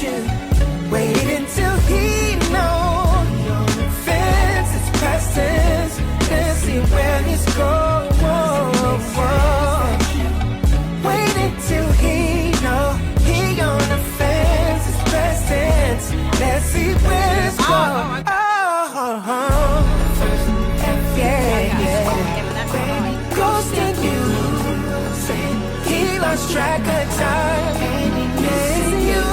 Wait until he knows. Fence is presence. Let's see where this goes. Wait until he knows. He on the fence is presence. Let's see where this goes. Ghosting you. He lost track of time. Missing you.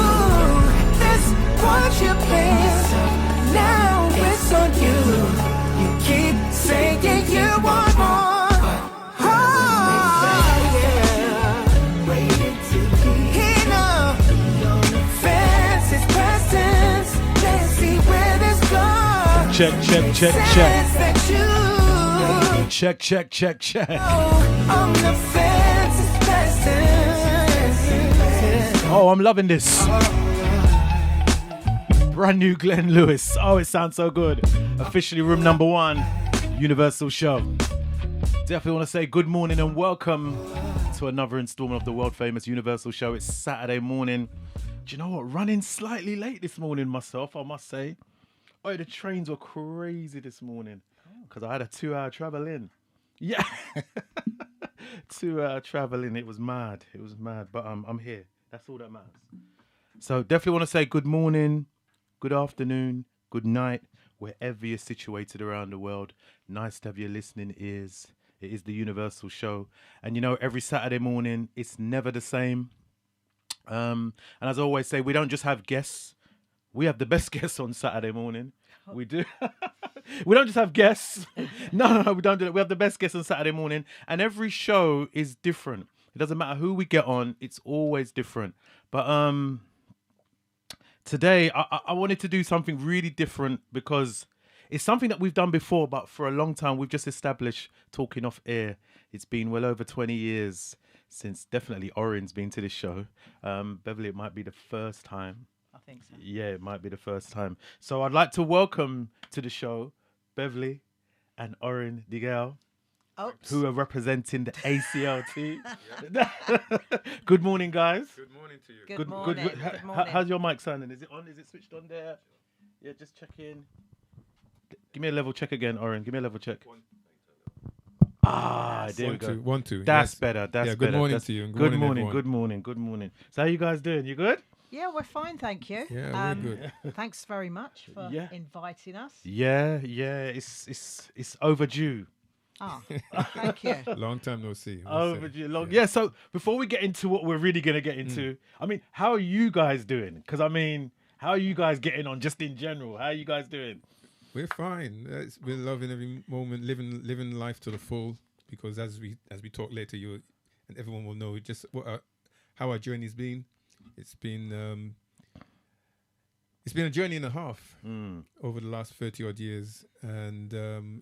What you planned, now it's on you. You keep saying you want more. Oh, yeah. Waiting to he know. Fence is presence. Let's see where this goes. Check. Check. On the fence is presence. Oh, I'm loving this. Brand new Glenn Lewis. Oh, it sounds so good. Officially room number 1, Universal Show. Definitely want to say good morning and welcome to another installment of the world famous Universal Show. It's Saturday morning. Do you know what? Running slightly late this morning myself, I must say. Oh, the trains were crazy this morning because I had a 2-hour travel in. Yeah. 2-hour travel in. It was mad. But I'm here. That's all that matters. So definitely want to say good morning, good afternoon, good night, wherever you're situated around the world. Nice to have your listening ears. It is the Universal Show. And you know, every Saturday morning, it's never the same. And as I always say, we don't just have guests. We have the best guests on Saturday morning. We do. We don't just have guests. No, we don't do that. We have the best guests on Saturday morning. And every show is different. It doesn't matter who we get on. It's always different. But today, I wanted to do something really different because it's something that we've done before, but for a long time, we've just established talking off air. It's been well over 20 years since definitely Oren's been to this show. Beverly, it might be the first time. I think so. Yeah, it might be the first time. So I'd like to welcome to the show Beverly and Oren Digel, who are representing the ACLT. Good morning, guys. Good morning to you. Good morning. Good morning. How's your mic sounding? Is it on? Is it switched on there? Yeah, just check in. Give me a level check again, Oren. Give me a level check. There we go. 1 2. That's yes. better. That's good better. morning to you. And Good everyone. morning. So how you guys doing? You good? Yeah, we're fine, thank you. Yeah, we're good. Thanks very much for inviting us. Yeah. It's overdue. Oh, thank you. Long time no see. Overdue. Long. Yeah. So before we get into what we're really gonna get into, I mean, how are you guys doing? Because I mean, how are you guys getting on? Just in general, how are you guys doing? We're fine. We're loving every moment, living life to the full. Because as we talk later, you and everyone will know just how our journey's been. It's been a journey and a half over the last 30 odd years, and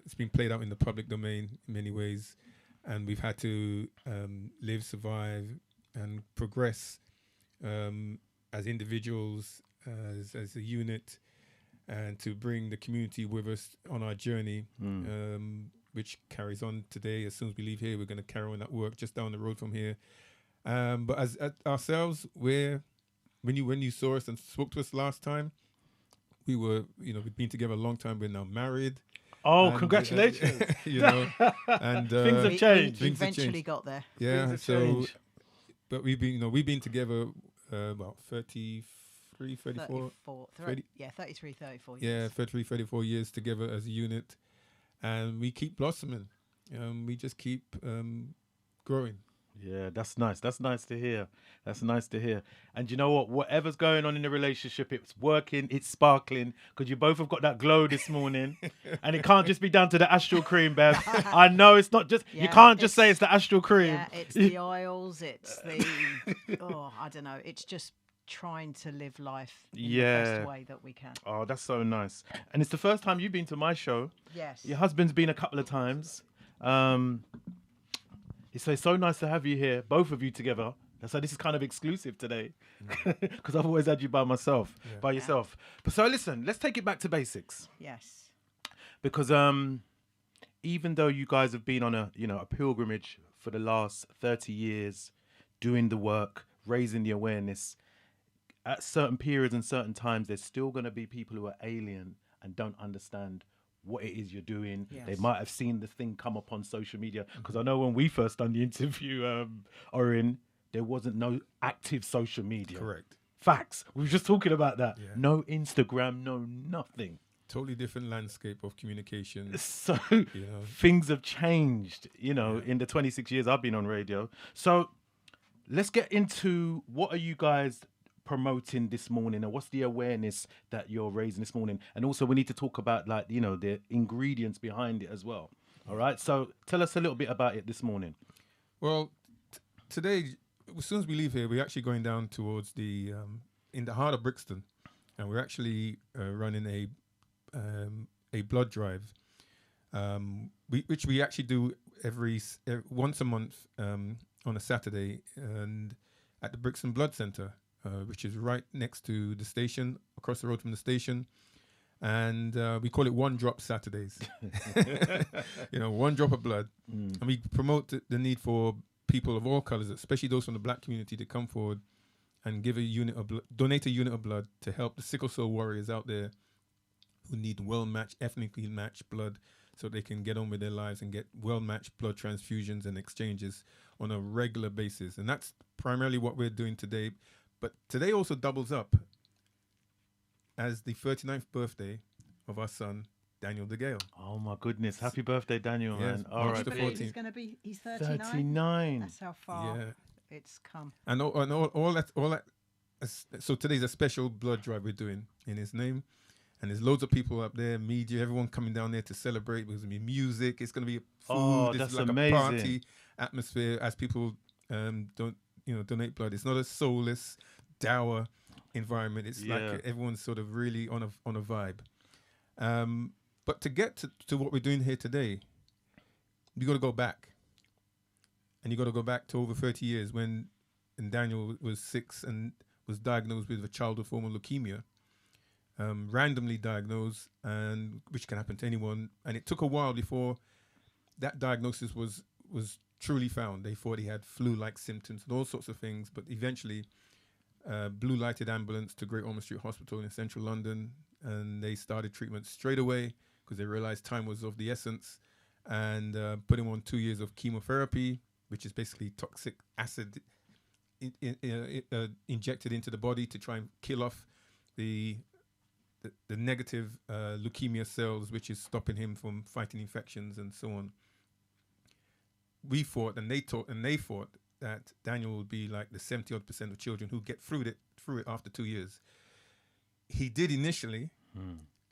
it's been played out in the public domain in many ways, and we've had to live, survive, and progress as individuals, as a unit, and to bring the community with us on our journey, which carries on today. As soon as we leave here, we're going to carry on that work just down the road from here. But as ourselves, when you saw us and spoke to us last time, we've been together a long time. We're now married. Oh, and, congratulations! And things have changed. We eventually got there. Yeah. So, but we've been together about 33, 34, 33, 34 years. Yeah, 33, 34 years together as a unit, and we keep blossoming. We just keep growing. Yeah, that's nice. That's nice to hear. And you know what? Whatever's going on in the relationship, it's working, it's sparkling, because you both have got that glow this morning. And it can't just be down to the astral cream, Bev. I know it's not just, you can't just say it's the astral cream. Yeah, it's the oils, it's the, I don't know, it's just trying to live life in the best way that we can. Oh, that's so nice. And it's the first time you've been to my show. Yes. Your husband's been a couple of times. It's so nice to have you here, both of you together. So this is kind of exclusive today, because I've always had you by yourself. But so listen, let's take it back to basics. Yes. Because even though you guys have been on a pilgrimage for the last 30 years, doing the work, raising the awareness, at certain periods and certain times, there's still going to be people who are alien and don't understand what it is you're doing. They Yes. might have seen the thing come up on social media. Because I know when we first done the interview, Orin, there wasn't no active social media. Correct. Facts. We were just talking about that. Yeah. No Instagram, no nothing. Totally different landscape of communication. So You know. things have changed, in the 26 years I've been on radio. So let's get into what are you guys promoting this morning, and what's the awareness that you're raising this morning? And also we need to talk about the ingredients behind it as well. All right. So tell us a little bit about it this morning. Well, today, as soon as we leave here, we're actually going down towards in the heart of Brixton, and we're actually running a blood drive, which we actually do once a month on a Saturday, and at the Brixton Blood Centre, which is right next to the station, across the road from the station. And we call it One Drop Saturdays. One drop of blood. And we promote the need for people of all colours, especially those from the black community, to come forward and give donate a unit of blood to help the sickle cell warriors out there who need well-matched, ethnically matched blood so they can get on with their lives and get well-matched blood transfusions and exchanges on a regular basis. And that's primarily what we're doing today. But today also doubles up as the 39th birthday of our son, Daniel DeGale. Oh my goodness. Happy birthday, Daniel, Yes, man. All March right. the 14th. He's 39. 39. That's how far Yeah. it's come. And all that. So today's a special blood drive we're doing in his name. And there's loads of people up there, media, everyone coming down there to celebrate. There's going to be music. It's going to be food. Oh, It's that's like amazing. a party atmosphere as people donate blood. It's not a soulless, dour environment. It's Yeah. like everyone's sort of really on a vibe. But to get to what we're doing here today, you got to go back. And you got to go back to over 30 years when Daniel was 6 and was diagnosed with a childhood form of leukemia. Randomly diagnosed, and which can happen to anyone. And it took a while before that diagnosis was truly found. They thought he had flu-like symptoms and all sorts of things, but eventually blue lighted ambulance to Great Ormond Street Hospital in central London, and they started treatment straight away because they realized time was of the essence, and put him on 2 years of chemotherapy, which is basically toxic acid injected into the body to try and kill off the negative leukemia cells, which is stopping him from fighting infections and so on. We thought, and they thought that Daniel would be like the 70-odd% of children who get through it after 2 years. He did initially,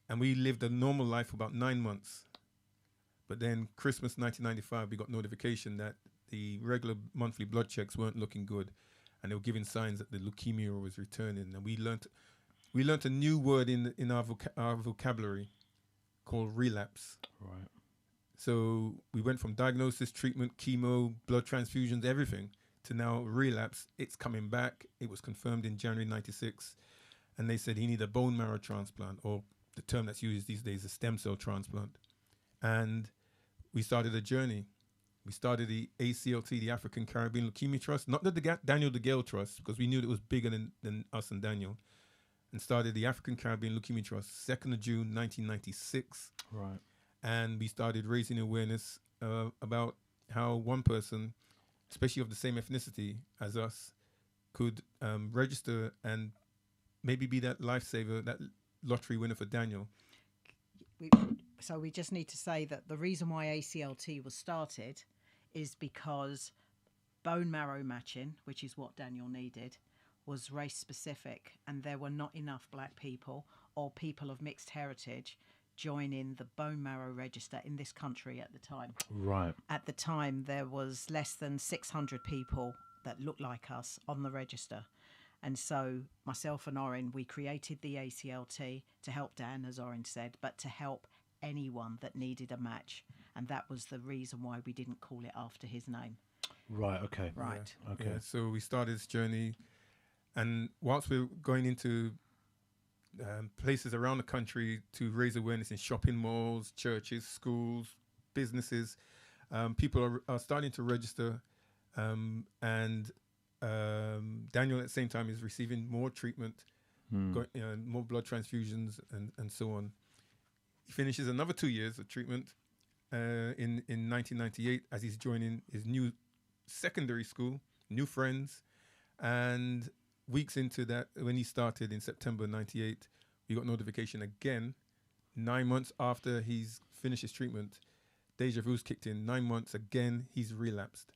and we lived a normal life for about 9 months. But then Christmas 1995, we got notification that the regular monthly blood checks weren't looking good, and they were giving signs that the leukemia was returning. And we learnt a new word in our vocabulary called relapse. Right. So we went from diagnosis, treatment, chemo, blood transfusions, everything, to now relapse. It's coming back. It was confirmed in January 96. And they said he needed a bone marrow transplant, or the term that's used these days, a stem cell transplant. And we started a journey. We started the ACLT, the African Caribbean Leukemia Trust, not the Daniel DeGale Trust, because we knew it was bigger than us and Daniel, and started the African Caribbean Leukemia Trust 2nd of June 1996. Right. And we started raising awareness about how one person, especially of the same ethnicity as us, could register and maybe be that lifesaver, that lottery winner for Daniel. So we just need to say that the reason why ACLT was started is because bone marrow matching, which is what Daniel needed, was race specific, and there were not enough black people or people of mixed heritage joining the bone marrow register in this country at the time. Right. At the time, there was less than 600 people that looked like us on the register. And so myself and Orin, we created the ACLT to help Dan, as Orin said, but to help anyone that needed a match. And that was the reason why we didn't call it after his name. Right. Okay. Right. Okay. Yeah, so we started this journey, and whilst we're going into places around the country to raise awareness in shopping malls, churches, schools, businesses, people are starting to register, and Daniel at the same time is receiving more treatment, more blood transfusions, and so on. He finishes another 2 years of treatment in 1998 as he's joining his new secondary school, new friends, and weeks into that, when he started in September 98, we got notification again, 9 months after he's finished his treatment, deja vu's kicked in, 9 months again, he's relapsed.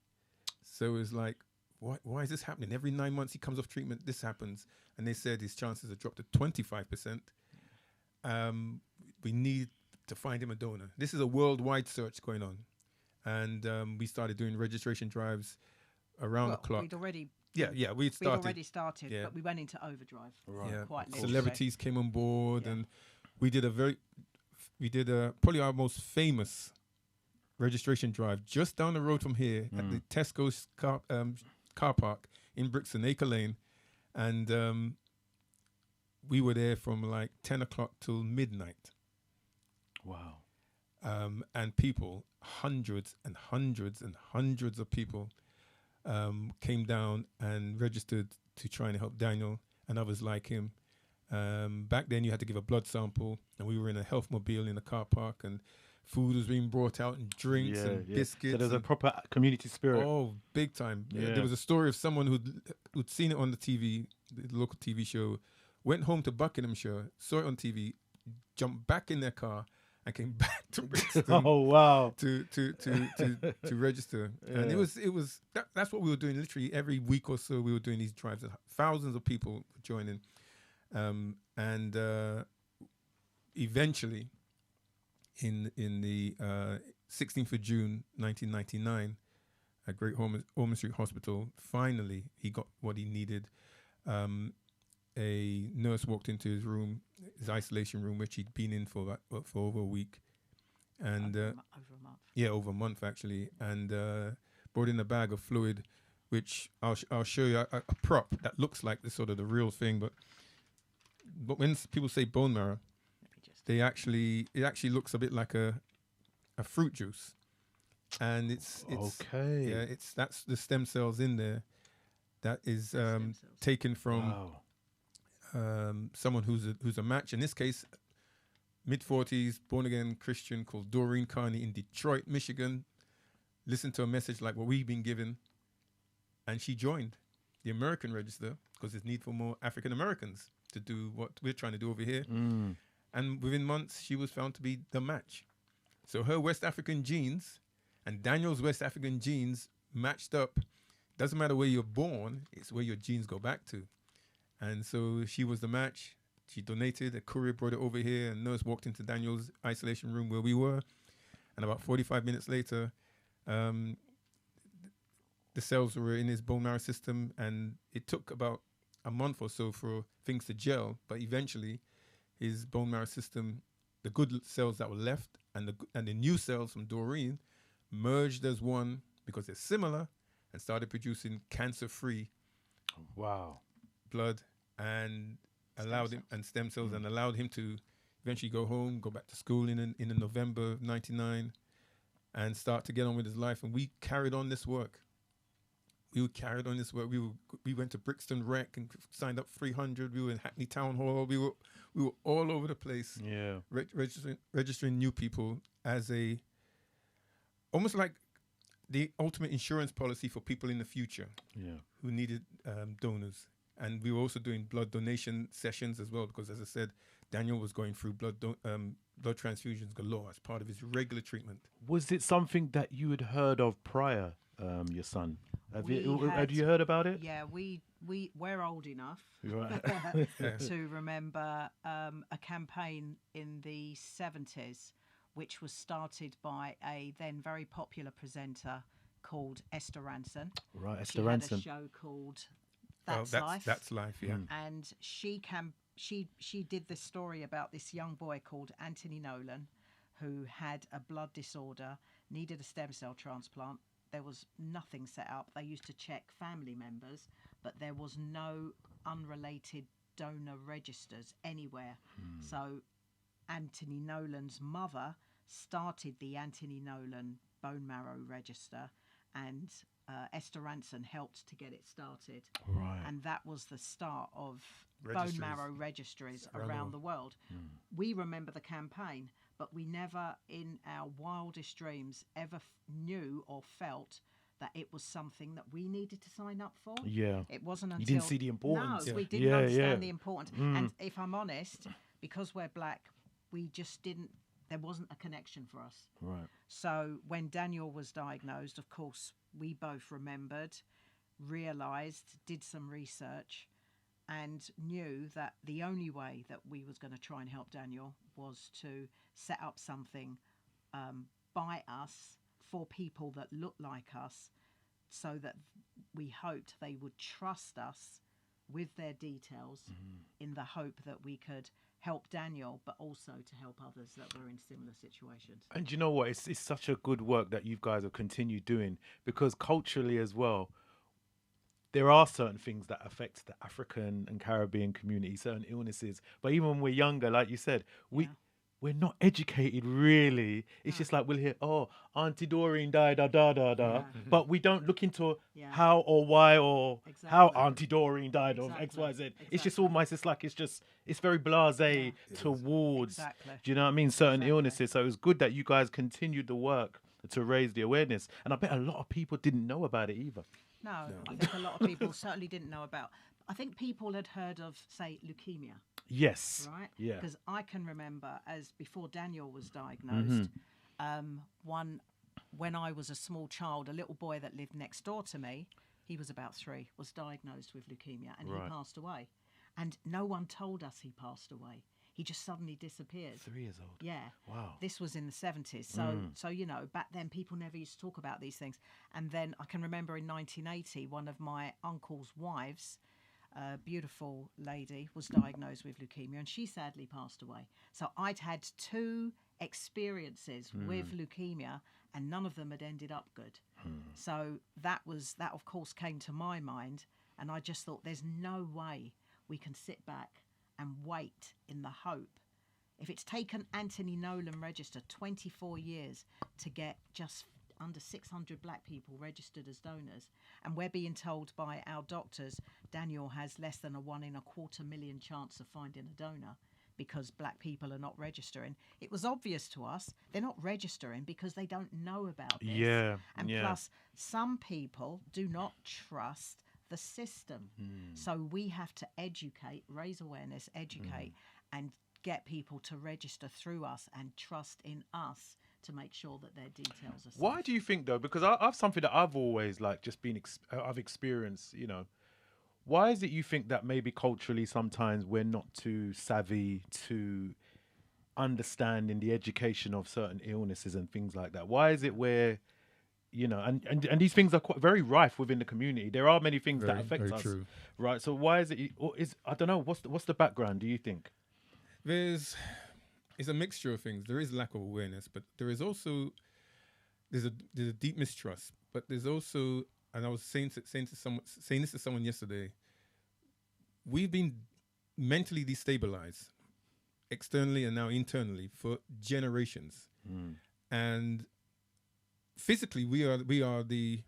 So it's like, why is this happening? Every 9 months he comes off treatment, this happens. And they said his chances have dropped to 25%. We need to find him a donor. This is a worldwide search going on. And we started doing registration drives around the clock. We'd already started, Yeah. but we went into overdrive. Right. Yeah, Quite celebrities came on board, Yeah. and we did probably our most famous registration drive just down the road from here at the Tesco's car park in Brixton, Acre Lane, and we were there from like 10 o'clock till midnight. Wow. And people, hundreds and hundreds and hundreds of people came down and registered to try and help Daniel and others like him. Back then you had to give a blood sample, and we were in a health mobile in a car park, and food was being brought out, and drinks and biscuits. So there's a proper community spirit. Oh, big time. Yeah. There was a story of someone who'd seen it on the TV, the local TV show, went home to Buckinghamshire, saw it on TV, jumped back in their car, and came back to Brixton. Oh wow! To register, and it was that's what we were doing. Literally every week or so, we were doing these drives. Thousands of people joining, and eventually, in the 16th of June 1999, at Great Ormond Street Hospital, finally he got what he needed. A nurse walked into his room, his isolation room, which he'd been in for over a week, and over a month. Yeah, over a month actually, and brought in a bag of fluid, which I'll show you a prop that looks like the sort of the real thing, but when people say bone marrow, it actually looks a bit like a fruit juice, and it's okay. Yeah, that's the stem cells in there that is taken from. Wow. Someone who's a match, in this case, mid-40s, born-again Christian called Doreen Carney in Detroit, Michigan, listened to a message like what we've been given, and she joined the American Register because there's need for more African Americans to do what we're trying to do over here. And within months, she was found to be the match. So her West African genes and Daniel's West African genes matched up. Doesn't matter where you're born, it's where your genes go back to. And so she was the match. She donated. A courier brought it over here. A nurse walked into Daniel's isolation room where we were. And about 45 minutes later, the cells were in his bone marrow system. And it took about a month or so for things to gel. But eventually, his bone marrow system, the good cells that were left and the new cells from Doreen merged as one because they're similar and started producing cancer-free blood and allowed him and stem cells and allowed him to eventually go home, go back to school in the November of 99 and start to get on with his life. And we carried on this work. We went to Brixton Rec and signed up 300. We were in Hackney Town Hall. We were all over the place. Yeah. Registering new people as almost like the ultimate insurance policy for people in the future. Yeah. Who needed donors. And we were also doing blood donation sessions as well, because as I said, Daniel was going through blood transfusions galore as part of his regular treatment. Was it something that you had heard of prior, your son? Have you heard about it? Yeah, we're old enough Right. to remember a campaign in the 70s, which was started by a then very popular presenter called Esther Ranson. Right, Esther She Ranson. had a show called That's Life. That's Life, yeah. And she did this story about this young boy called Anthony Nolan, who had a blood disorder, needed a stem cell transplant. There was nothing set up. They used to check family members, but there was no unrelated donor registers anywhere. So Anthony Nolan's mother started the Anthony Nolan bone marrow register, and Esther Ranson helped to get it started. Right. And that was the start of Registries. bone marrow registries around the world. We remember the campaign, but we never in our wildest dreams ever knew or felt that it was something that we needed to sign up for. Yeah. It wasn't until... You didn't see the importance. No, we Yeah. didn't Yeah, understand yeah. the importance. And if I'm honest, because we're black, we just didn't... There wasn't a connection for us. Right. So when Daniel was diagnosed, of course, we both remembered, realised, did some research, and knew that the only way that we was going to try and help Daniel was to set up something by us for people that look like us, so that we hoped they would trust us with their details in the hope that we could help Daniel, but also to help others that were in similar situations. And you know what? It's such a good work that you guys have continued doing, because culturally as well, there are certain things that affect the African and Caribbean community, certain illnesses. But even when we're younger, like you said, we're not educated really. It's just like we'll hear, oh, Auntie Doreen died, da. But we don't look into how or why or how Auntie Doreen died of X, Y, Z. It's just almost, it's very blasé towards, do you know what I mean, certain illnesses. So it was good that you guys continued the work to raise the awareness. And I bet a lot of people didn't know about it either. No, I think a lot of people certainly didn't know about. I think people had heard of, say, leukemia. Yes. Right? Yeah. Because I can remember, as before Daniel was diagnosed, when I was a small child, a little boy that lived next door to me, he was about 3, was diagnosed with leukemia, and he passed away. And no one told us he passed away. He just suddenly disappeared. 3 years old. Yeah. Wow. This was in the 70s. So you know, back then people never used to talk about these things. And then I can remember in 1980, one of my uncle's wives, a beautiful lady, was diagnosed with leukemia, and she sadly passed away. So I'd had 2 experiences with leukemia, and none of them had ended up good. So that of course came to my mind, and I just thought, there's no way we can sit back and wait in the hope. If it's taken Anthony Nolan Register 24 years to get just under 600 black people registered as donors, and we're being told by our doctors Daniel has less than a 1 in a 250,000 chance of finding a donor because black people are not registering. It was obvious to us they're not registering because they don't know about this. And plus, some people do not trust the system. So we have to educate, raise awareness, educate, and get people to register through us and trust in us to make sure that their details are safe. Why do you think though? Because I've something that I've always like just been I've experienced. You know, why is it you think that maybe culturally sometimes we're not too savvy to understanding the education of certain illnesses and things like that? Why is it where, you know, and these things are quite very rife within the community. There are many things that affect us, right? So why is it? Or I don't know. What's the background? Do you think? It's a mixture of things. There is lack of awareness, but there is also there's a deep mistrust. But there's also, and I was saying this to someone yesterday, we've been mentally destabilized externally and now internally for generations, and physically we are the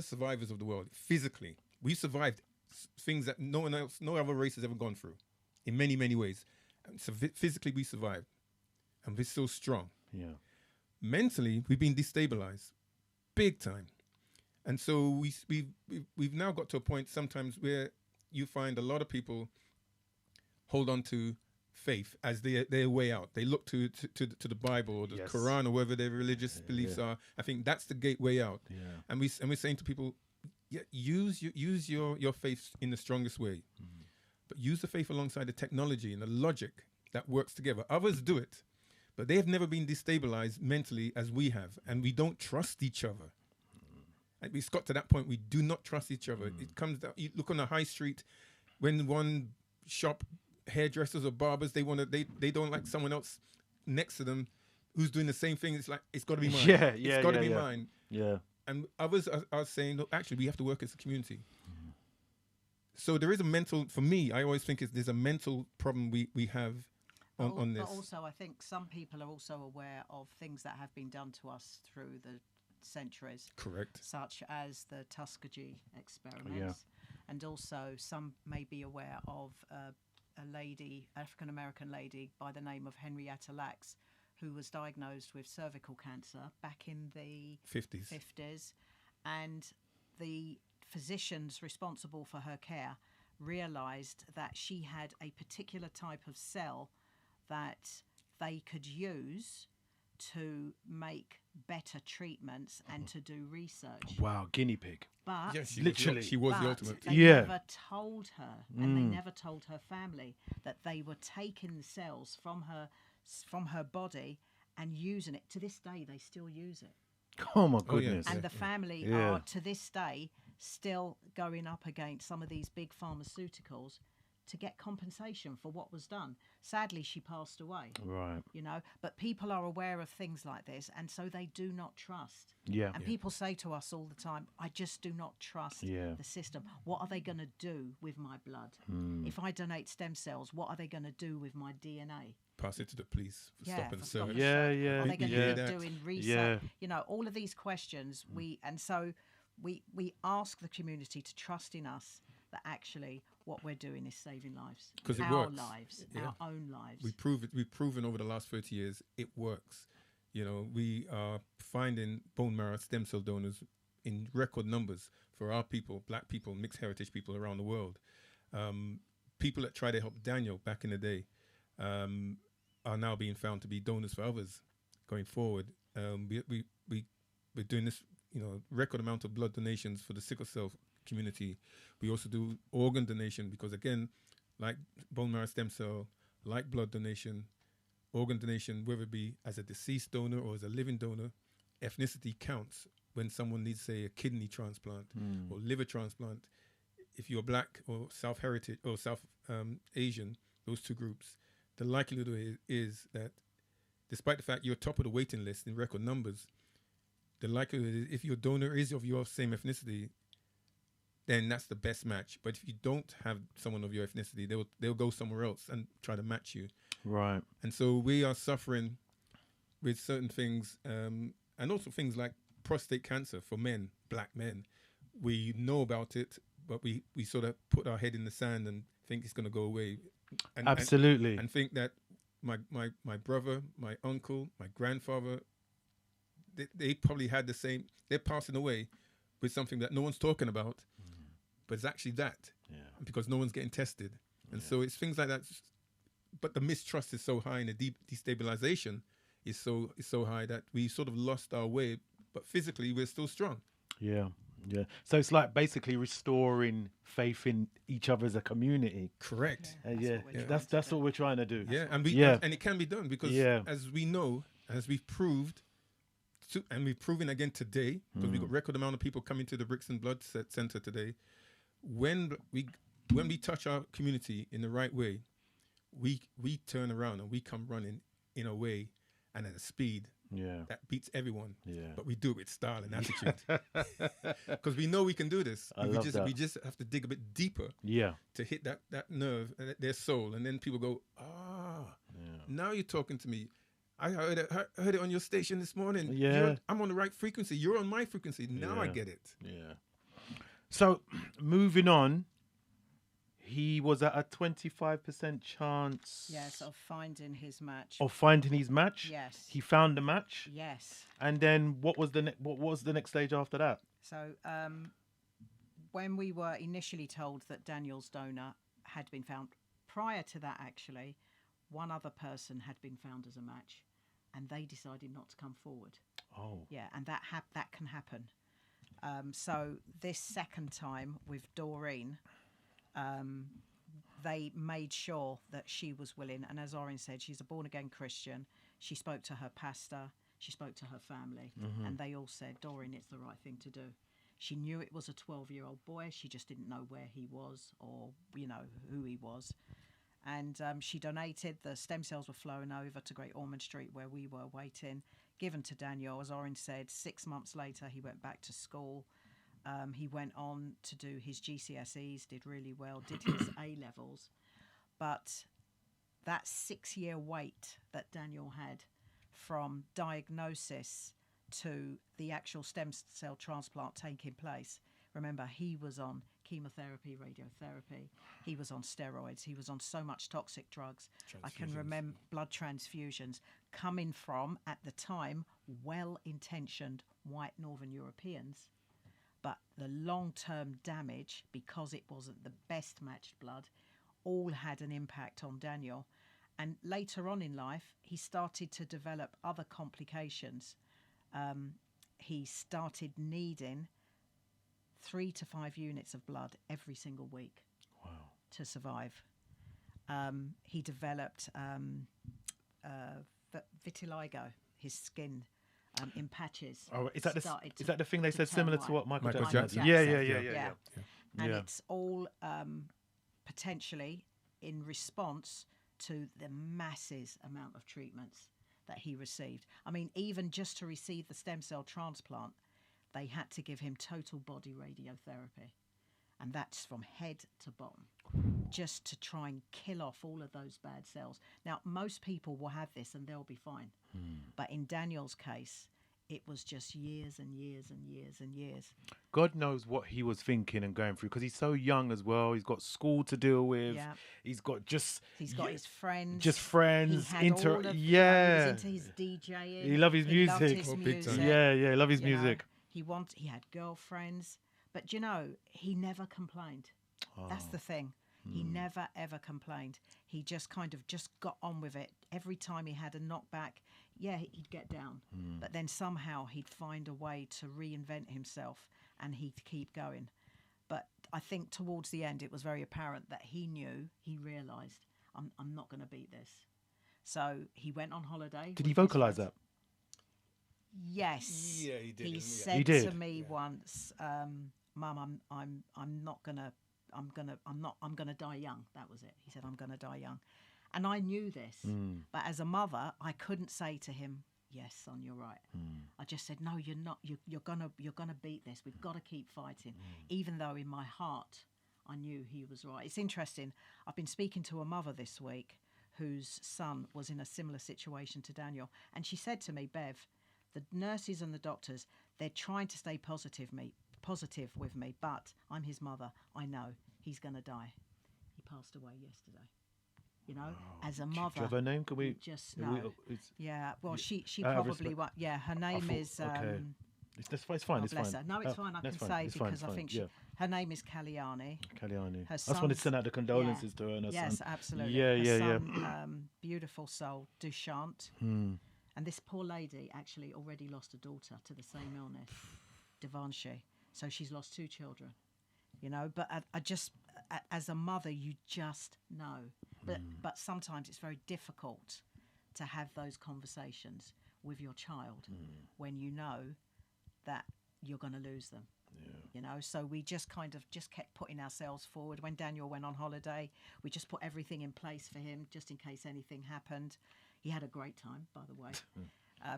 survivors of the world. Physically, we survived things that no other race has ever gone through, in many ways. And so physically we survived, and we're still strong. Yeah. Mentally, we've been destabilized, big time, and so we've now got to a point sometimes where you find a lot of people hold on to faith as their way out. They look to the Bible or the Quran or whatever their religious beliefs are. I think that's the gateway out. Yeah. And we're saying to people, use your faith in the strongest way. But use the faith alongside the technology and the logic that works together. Others do it, but they have never been destabilized mentally as we have, and we don't trust each other. And we've got to that point, we do not trust each other. It comes down, you look on the high street, when one shop, hairdressers or barbers, they don't like someone else next to them who's doing the same thing. It's like, it's got to be mine. It's got to be mine. Yeah. And others are saying, no, actually, we have to work as a community. So there is a mental, for me, I always think there's a mental problem we have on this. But also, I think some people are also aware of things that have been done to us through the centuries. Correct. Such as the Tuskegee experiments. And also some may be aware of a lady, African-American lady by the name of Henrietta Lacks, who was diagnosed with cervical cancer back in the 50s. And the physicians responsible for her care realised that she had a particular type of cell that they could use to make better treatments and to do research. Wow, guinea pig. But Yes, she was the but ultimate. they Yeah. never told her, and they never told her family that they were taking the cells from her body and using it. To this day, they still use it, Oh my Oh, yeah. goodness. and the family Yeah. are to this day still going up against some of these big pharmaceuticals to get compensation for what was done. Sadly, she passed away. Right. You know, but people are aware of things like this, and so they do not trust. Yeah. And people say to us all the time, I just do not trust Yeah. the system. What are they going to do with my blood? Hmm. If I donate stem cells, what are they going to do with my DNA? Pass it to the police for stop and for stop search. and Yeah, search. yeah, Are they going to yeah. be That. doing research? Yeah. You know, all of these questions, we ask the community to trust in us that actually what we're doing is saving lives. 'Cause it our works. lives, Yeah. our own lives. We've proven over the last 30 years it works. You know, we are finding bone marrow stem cell donors in record numbers for our people, black people, mixed heritage people around the world. People that tried to help Daniel back in the day are now being found to be donors for others going forward. We're doing this, you know, record amount of blood donations for the sickle cell community. We also do organ donation because, again, like bone marrow stem cell, like blood donation, organ donation, whether it be as a deceased donor or as a living donor, ethnicity counts when someone needs, say, a kidney transplant or liver transplant. If you're black or South heritage or South Asian, those two groups, the likelihood is that despite the fact you're top of the waiting list in record numbers, the likelihood is if your donor is of your same ethnicity, then that's the best match. But if you don't have someone of your ethnicity, they'll go somewhere else and try to match you. Right. And so we are suffering with certain things, and also things like prostate cancer for men, black men. We know about it, but we sort of put our head in the sand and think it's going to go away. And, Absolutely. And think that my brother, my uncle, my grandfather, they probably had the same. They're passing away with something that no one's talking about, but it's actually that. Yeah. Because no one's getting tested. And so it's things like that. But the mistrust is so high and the destabilization is so high that we sort of lost our way, but physically we're still strong. Yeah. Yeah. So it's like basically restoring faith in each other as a community. Correct. Yeah. That's what we're trying to do. Yeah, and and it can be done because as we know, as we've proved, and we've proven again today, because we've got record amount of people coming to the Brixton Blood Center today. When we touch our community in the right way, we turn around and we come running in a way and at a speed that beats everyone. Yeah. But we do it with style and attitude. Because we know we can do this. We just have to dig a bit deeper to hit that nerve, their soul. And then people go, now you're talking to me. I heard it on your station this morning. Yeah. I'm on the right frequency. You're on my frequency. Now I get it. Yeah. So, moving on, he was at a 25% chance. Yes, of finding his match. Yes. He found the match. Yes. And then what was the next stage after that? So, when we were initially told that Daniel's donor had been found, prior to that, actually, one other person had been found as a match, and they decided not to come forward. Oh. Yeah, and that can happen. So this second time with Doreen, they made sure that she was willing. And as Orin said, she's a born-again Christian. She spoke to her pastor. She spoke to her family. And they all said, Doreen, it's the right thing to do. She knew it was a 12-year-old boy. She just didn't know where he was or, who he was. And she donated. The stem cells were flowing over to Great Ormond Street where we were waiting, given to Daniel. As Orin said, 6 months later, he went back to school. He went on to do his GCSEs, did really well, did his A-levels. But that 6-year wait that Daniel had from diagnosis to the actual stem cell transplant taking place, remember, he was on chemotherapy, radiotherapy, he was on steroids, he was on so much toxic drugs. I can remember blood transfusions coming from, at the time, well-intentioned white Northern Europeans. But the long-term damage, because it wasn't the best matched blood, all had an impact on Daniel. And later on in life, he started to develop other complications. He started needing 3 to 5 units of blood every single week to survive. He developed vitiligo, his skin in patches. Oh, is that the thing they said similar to what Michael Michael Jackson? Jackson. Yeah. And Yeah. it's all potentially in response to the massive amount of treatments that he received. I mean, even just to receive the stem cell transplant, they had to give him total body radiotherapy. And that's from head to bottom, just to try and kill off all of those bad cells. Now, most people will have this and they'll be fine. But in Daniel's case, it was just years and years and years and years. God knows what he was thinking and going through, because he's so young as well. He's got school to deal with. Yeah. He's got his friends. Just friends. He had all of, he was into his DJing. He loved his music. Big time. Yeah, he loved his You know, music. he had girlfriends, but he never complained. That's the thing. He never ever complained. He just kind of just got on with it. Every time he had a knockback, he'd get down, but then somehow he'd find a way to reinvent himself and he'd keep going. But I think towards the end, it was very apparent that he realised, I'm not going to beat this. So he went on holiday. Did he vocalise that? Yes. Yeah, he did. He He said did. to me once, "Mum, I'm gonna die young." That was it. He said, "I'm gonna die young," and I knew this. But as a mother, I couldn't say to him, "Yes, son, you're right." I just said, "No, you're not. You're gonna beat this. We've got to keep fighting." Even though in my heart, I knew he was right. It's interesting. I've been speaking to a mother this week whose son was in a similar situation to Daniel, and she said to me, "Bev, the nurses and the doctors, they're trying to stay positive with me, but I'm his mother. I know he's going to die." He passed away yesterday. You know, as a mother. Do you have her name? Can we just know? Yeah, well, she out of probably respect. her name is. Okay. It's fine. Oh, It's bless fine. her. No, it's fine. I that's can fine. say It's fine, because it's I think fine. her name is Kalyani. Kalyani. Her I just wanted to son's- send out the condolences to her and her Yes, son. absolutely. Yeah, Her yeah. son, beautiful soul, Dushant. And this poor lady actually already lost a daughter to the same illness, Devanshi. So she's lost 2 children. You know, but I just, as a mother, you just know. But sometimes it's very difficult to have those conversations with your child when you know that you're going to lose them. You know, so we just kind of just kept putting ourselves forward. When Daniel went on holiday, we just put everything in place for him just in case anything happened. He had a great time, by the way.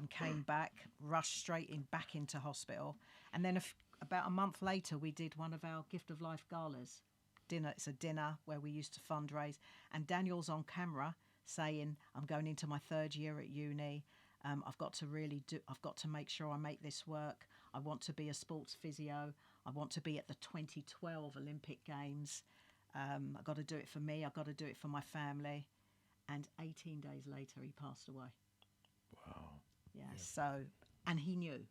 Came back, rushed back into hospital. And then about a month later, we did one of our Gift of Life galas. It's a dinner where we used to fundraise. And Daniel's on camera saying, "I'm going into my 3rd year at uni. I've got to make sure I make this work. I want to be a sports physio. I want to be at the 2012 Olympic Games. I've got to do it for me. I've got to do it for my family." And 18 days later, he passed away. Wow. Yeah. So, and he knew.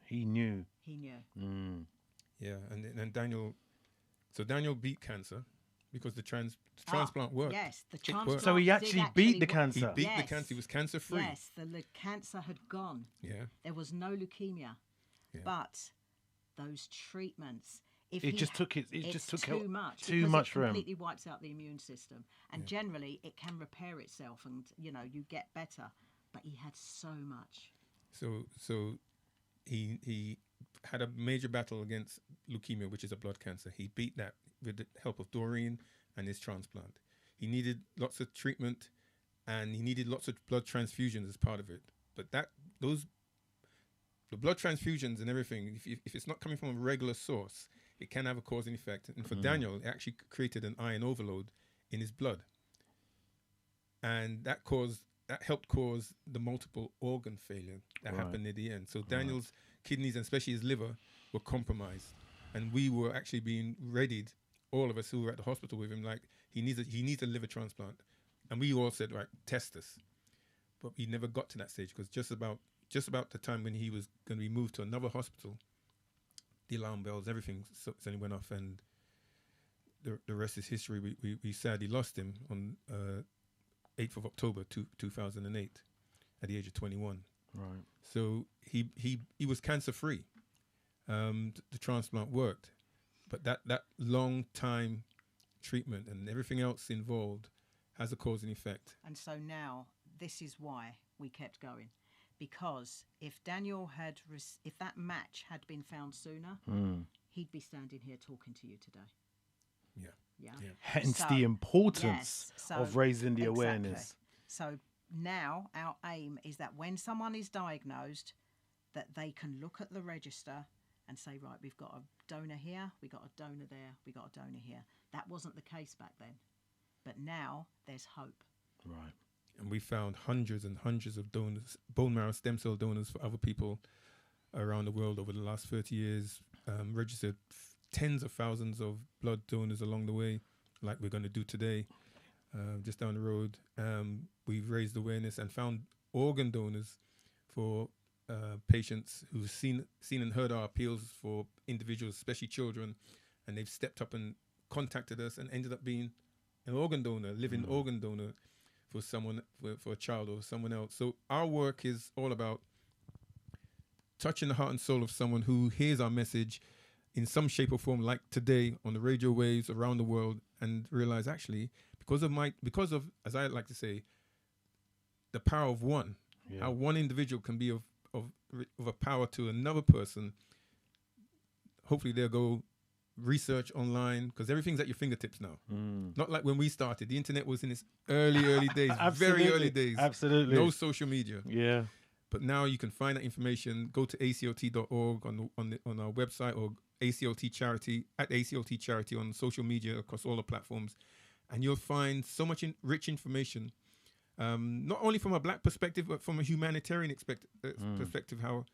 He knew. Yeah, and then Daniel beat cancer because the transplant worked. Yes, the It transplant. worked. So he actually beat the work. cancer. He beat the Yes. cancer. He was cancer free. Yes, the cancer had gone. Yeah. There was no leukemia. Yeah. But those treatments, It he just took it's too too much. Too because much it for him. completely wipes out the immune system, and generally it can repair itself, and you get better. But he had so much. So he had a major battle against leukemia, which is a blood cancer. He beat that with the help of Doreen and his transplant. He needed lots of treatment, and he needed lots of blood transfusions as part of it. But the blood transfusions and everything, if it's not coming from a regular source, it can have a cause and effect. And for Daniel, it actually created an iron overload in his blood. And that caused that helped cause the multiple organ failure that happened at the end. So Daniel's kidneys and especially his liver were compromised, and we were actually being readied, all of us who were at the hospital with him, like he needs a liver transplant, and we all said, right, test us, but we never got to that stage because just about the time when he was going to be moved to another hospital, the alarm bells, everything suddenly went off, and the rest is history. We sadly lost him on 8th of October 2008 at the age of 21. Right. So he was cancer free. The transplant worked, but that long time treatment and everything else involved has a cause and effect. And so now this is why we kept going, because if Daniel if that match had been found sooner, he'd be standing here talking to you today. Yeah. Hence the importance of raising the awareness. So now our aim is that when someone is diagnosed, that they can look at the register and say, right, we've got a donor here, we got a donor there, we got a donor here. That wasn't the case back then, but now there's hope. Right. And we found hundreds and hundreds of donors, bone marrow stem cell donors for other people around the world over the last 30 years, registered tens of thousands of blood donors along the way, like we're going to do today, just down the road. We've raised awareness and found organ donors for patients who've seen and heard our appeals for individuals, especially children, and they've stepped up and contacted us and ended up being an organ donor, living organ donor for someone, for a child or someone else. So our work is all about touching the heart and soul of someone who hears our message in some shape or form, like today on the radio waves around the world, and realize actually because of as I like to say, the power of one, how one individual can be of a power to another person. Hopefully they'll go research online, because everything's at your fingertips now. Not like when we started. The internet was in its early days, very early days. Absolutely. No social media. Yeah. But now you can find that information. Go to aclt.org on our website, or ACLT Charity at ACLT Charity on social media across all the platforms, and you'll find so much rich information, not only from a black perspective, but from a humanitarian perspective, how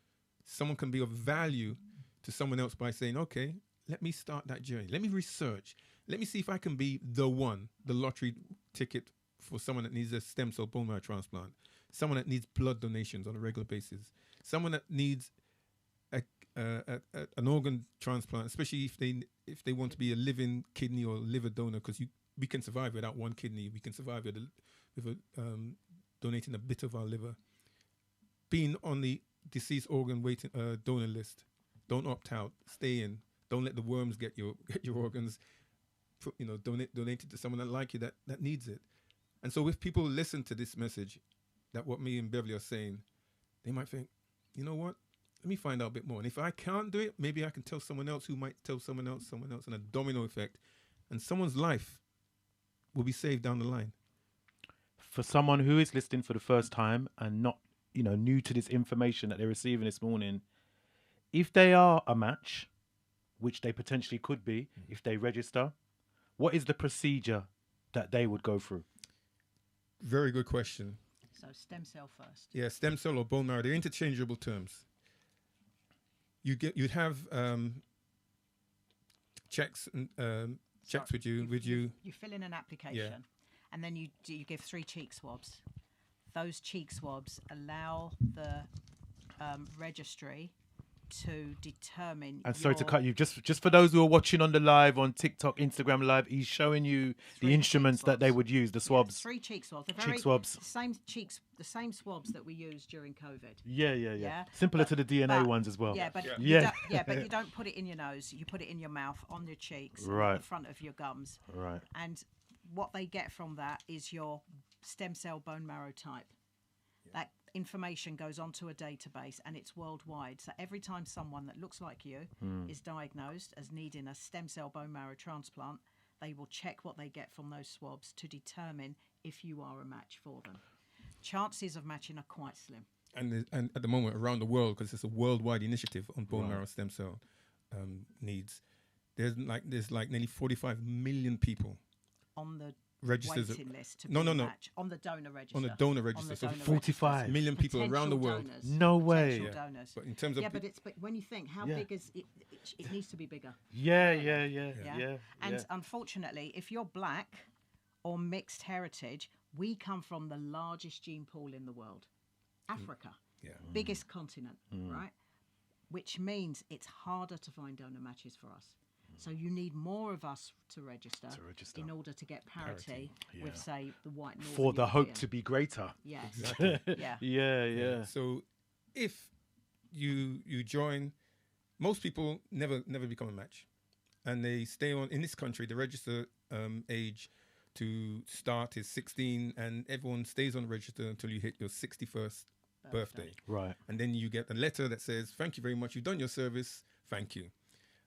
someone can be of value to someone else by saying, okay, let me start that journey. Let me research. Let me see if I can be the lottery ticket for someone that needs a stem cell bone marrow transplant, someone that needs blood donations on a regular basis, someone that needs an organ transplant, especially if they want to be a living kidney or liver donor, because we can survive without one kidney. We can survive with donating a bit of our liver. Being on the deceased organ waiting donor list. Don't opt out. Stay in. Don't let the worms get your organs. Donate it to someone that like you that needs it. And so if people listen to this message, that what me and Beverly are saying, they might think, you know what? Let me find out a bit more. And if I can't do it, maybe I can tell someone else who might tell someone else, and a domino effect. And someone's life will be saved down the line. For someone who is listening for the first time and not, new to this information that they're receiving this morning, if they are a match, which they potentially could be if they register, what is the procedure that they would go through? Very good question. So stem cell first. Yeah, stem cell or bone marrow, they're interchangeable terms. You'd have checks with you. You fill in an application, and then you give 3 cheek swabs. Those cheek swabs allow the registry to determine. And sorry to cut you. Just for those who are watching on the live on TikTok, Instagram live, he's showing you the instruments that they would use, the swabs. Yes, 3 cheek swabs. Cheek swabs. The same swabs that we used during COVID. Yeah. Similar to the DNA ones as well. Yeah, but but you don't put it in your nose. You put it in your mouth, on your cheeks, right, the front of your gums. Right. And what they get from that is your stem cell bone marrow type. That information goes onto a database, and it's worldwide. So every time someone that looks like you is diagnosed as needing a stem cell bone marrow transplant, they will check what they get from those swabs to determine if you are a match for them. Chances of matching are quite slim. And at the moment around the world, because it's a worldwide initiative on bone marrow stem cell needs, there's like nearly 45 million people on the registers waiting list to no, be no, a no. match on the donor register. on the donor register. So donor 45 register. million people around the Potential world. donors. No way. Potential Yeah. donors. But in terms of Yeah, but when you think how Yeah. big is it, it needs to be bigger. Yeah, Really. yeah. And unfortunately, if you're black or mixed heritage, we come from the largest gene pool in the world, Africa, yeah. biggest continent, right? Which means it's harder to find donor matches for us. So you need more of us to register, in order to get parity with, say, the white Northern for the hope European. to be greater. Yes. Exactly. Yeah. Yeah. So if you join, most people never become a match, and they stay on. In this country, the register age to start is 16, and everyone stays on the register until you hit your 61st birthday. Right. And then you get a letter that says, "Thank you very much. You've done your service. Thank you."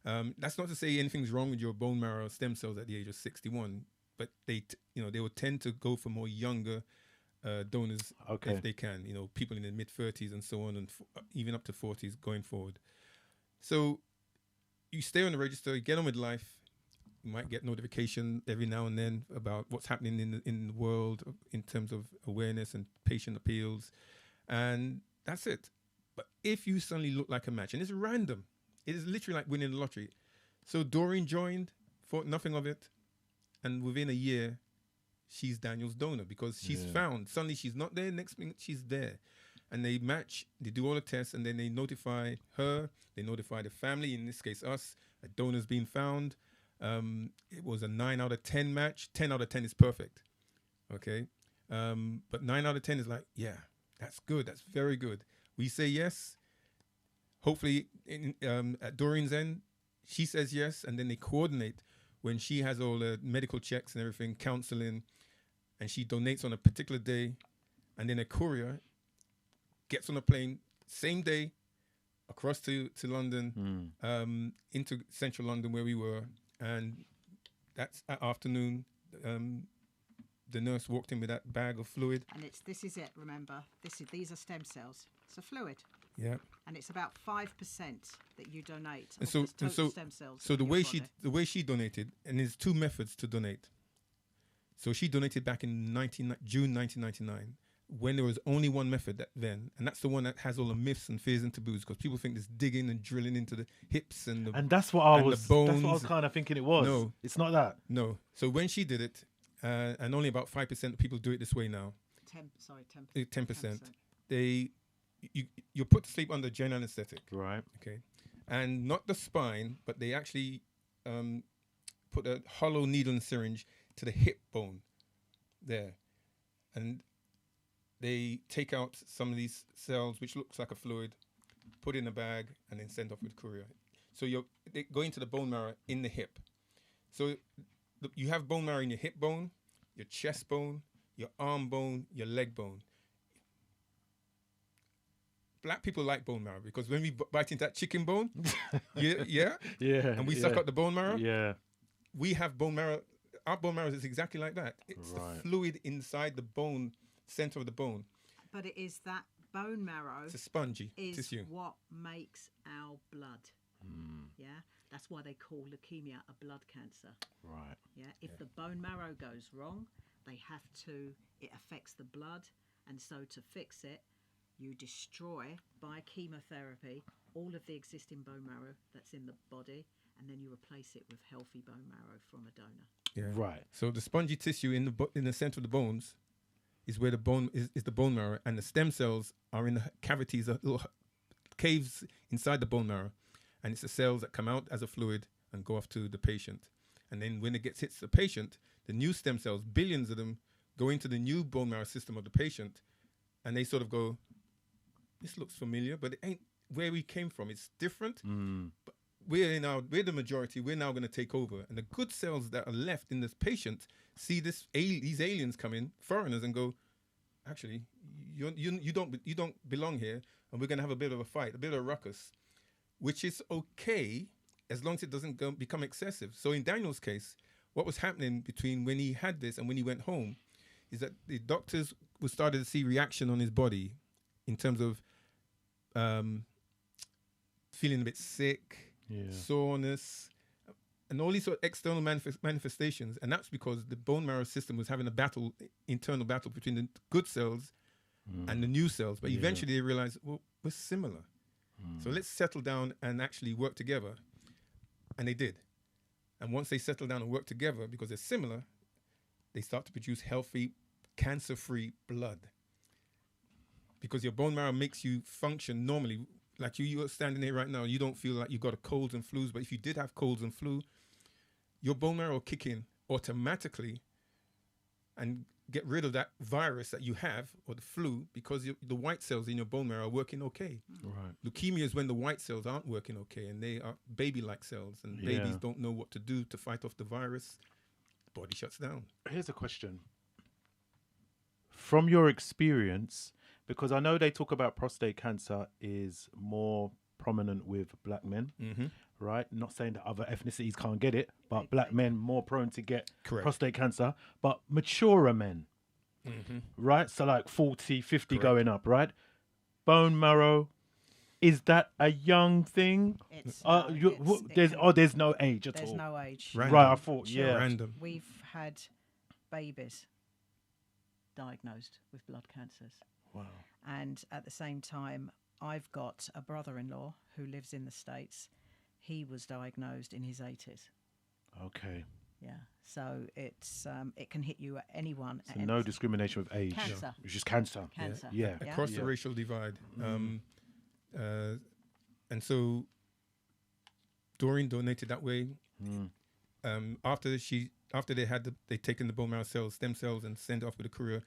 That's not to say anything's wrong with your bone marrow stem cells at the age of 61, but they would tend to go for more younger donors Okay. if they can. People in their mid 30s and so on, and even up to 40s going forward. So you stay on the register, you get on with life. You might get notification every now and then about what's happening in the world in terms of awareness and patient appeals, and that's it. But if you suddenly look like a match, and it's random, it is literally like winning the lottery. So Doreen joined, thought nothing of it, and within a year, she's Daniel's donor because she's found. Suddenly she's not there, next minute she's there. And they match, they do all the tests, and then they notify her, they notify the family, in this case us, a donor's been found. It was a 9 out of 10 match. 10 out of 10 is perfect, okay? But 9 out of 10 is like, yeah, that's good, that's very good. We say yes. Hopefully, at Doreen's end, she says yes, and then they coordinate when she has all the medical checks and everything, counseling, and she donates on a particular day, and then a courier gets on a plane same day across to London, into central London where we were, and that's at afternoon. The nurse walked in with that bag of fluid. And this is it. Remember, these are stem cells. It's a fluid. Yeah. And it's about 5% that you donate. And of so, the total and so, stem cells. so in the your way body. she donated, and there's two methods to donate. So she donated back in June 1999, when there was only one method then, and that's the one that has all the myths and fears and taboos, because people think there's digging and drilling into the hips and the That's what I and was. the bones. That's what I was kind of thinking it was. No. It's not that. No. So when she did it, and only about 5% of people do it this way now. 10%. 10%. You're put to sleep under general anesthetic. Right. Okay, and not the spine, but they actually put a hollow needle and syringe to the hip bone there, and they take out some of these cells, which looks like a fluid, put in a bag, and then send off with courier. So they go into the bone marrow in the hip. So you have bone marrow in your hip bone, your chest bone, your arm bone, your leg bone. Black people like bone marrow because when we bite into that chicken bone, Yeah. and we suck out the bone marrow, Yeah. we have bone marrow. Our bone marrow is exactly like that. It's Right. the fluid inside the bone, center of the bone. But it is that bone marrow It's a spongy is tissue. what makes our blood. Yeah, that's why they call leukemia a blood cancer. Right. Yeah, if the bone marrow goes wrong, it affects the blood, and so to fix it, you destroy by chemotherapy all of the existing bone marrow that's in the body, and then you replace it with healthy bone marrow from a donor. Yeah. Right. So the spongy tissue in the center of the bones is where the bone is the bone marrow, and the stem cells are in the cavities, little caves inside the bone marrow, and it's the cells that come out as a fluid and go off to the patient. And then when it hits the patient, the new stem cells, billions of them, go into the new bone marrow system of the patient, and they sort of go, this looks familiar, but it ain't where we came from. It's different. But we're the majority. We're now going to take over, and the good cells that are left in this patient see these aliens come in, foreigners, and go, actually, you don't belong here, and we're going to have a bit of a fight, a bit of a ruckus, which is okay as long as it doesn't become excessive. So in Daniel's case, what was happening between when he had this and when he went home is that the doctors were starting to see reaction on his body in terms of feeling a bit sick, soreness, and all these sort of external manifestations. And that's because the bone marrow system was having a battle, internal battle between the good cells and the new cells. But eventually they realized, well, we're similar. So let's settle down and actually work together. And they did. And once they settle down and work together, because they're similar, they start to produce healthy, cancer-free blood. Because your bone marrow makes you function normally. Like you're standing here right now, you don't feel like you've got a colds and flus, but if you did have colds and flu, your bone marrow will kick in automatically and get rid of that virus that you have, or the flu, because the white cells in your bone marrow are working okay. Right. Leukemia is when the white cells aren't working okay, and they are baby-like cells, and babies don't know what to do to fight off the virus. Body shuts down. Here's a question. From your experience, because I know they talk about prostate cancer is more prominent with black men, right? Not saying that other ethnicities can't get it, but black men more prone to get prostate cancer, but maturer men, right? So like 40, 50 going up, right? Bone marrow, is that a young thing? It's, there's no age at all. There's no age. Random. Right, I thought, Random. We've had babies diagnosed with blood cancers. Wow. And at the same time, I've got a brother-in-law who lives in the States. He was diagnosed in his 80s. Okay. Yeah. So it's it can hit you at anyone. So no discrimination with age. Cancer. It's just cancer. Cancer. Yeah. Across the racial divide. And so Doreen donated that way. After they'd taken the bone marrow cells, stem cells, and sent it off with a courier,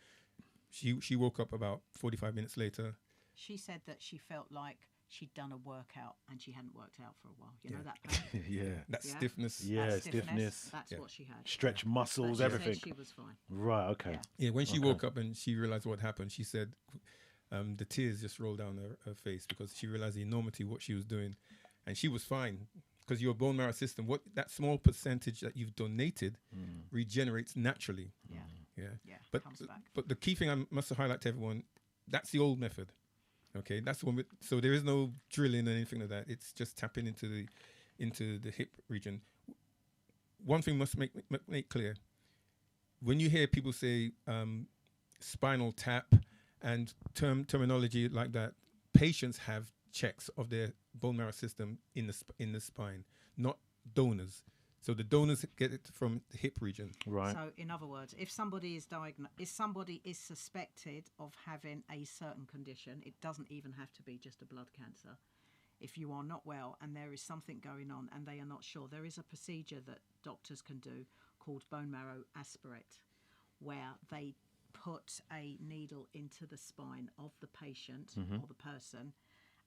she woke up about 45 minutes later. She said that she felt like she'd done a workout and she hadn't worked out for a while. You know that pain? That stiffness. Yeah, stiffness. That's what she had. Stretch muscles, But she everything. said she was fine. Right, okay. Yeah, when she woke up and she realized what happened, she said the tears just rolled down her face because she realized the enormity of what she was doing. And she was fine because your bone marrow system, that small percentage that you've donated regenerates naturally. Yeah. But comes back. but the key thing I must highlight to everyone, that's the old method. Okay, that's the one. So there is no drilling or anything like that. It's just tapping into the hip region. One thing must make clear: when you hear people say spinal tap and terminology like that, patients have checks of their bone marrow system in the spine, not donors. So the donors get it from the hip region. Right. So, in other words, if somebody is suspected of having a certain condition, it doesn't even have to be just a blood cancer. If you are not well and there is something going on and they are not sure, there is a procedure that doctors can do called bone marrow aspirate, where they put a needle into the spine of the patient or the person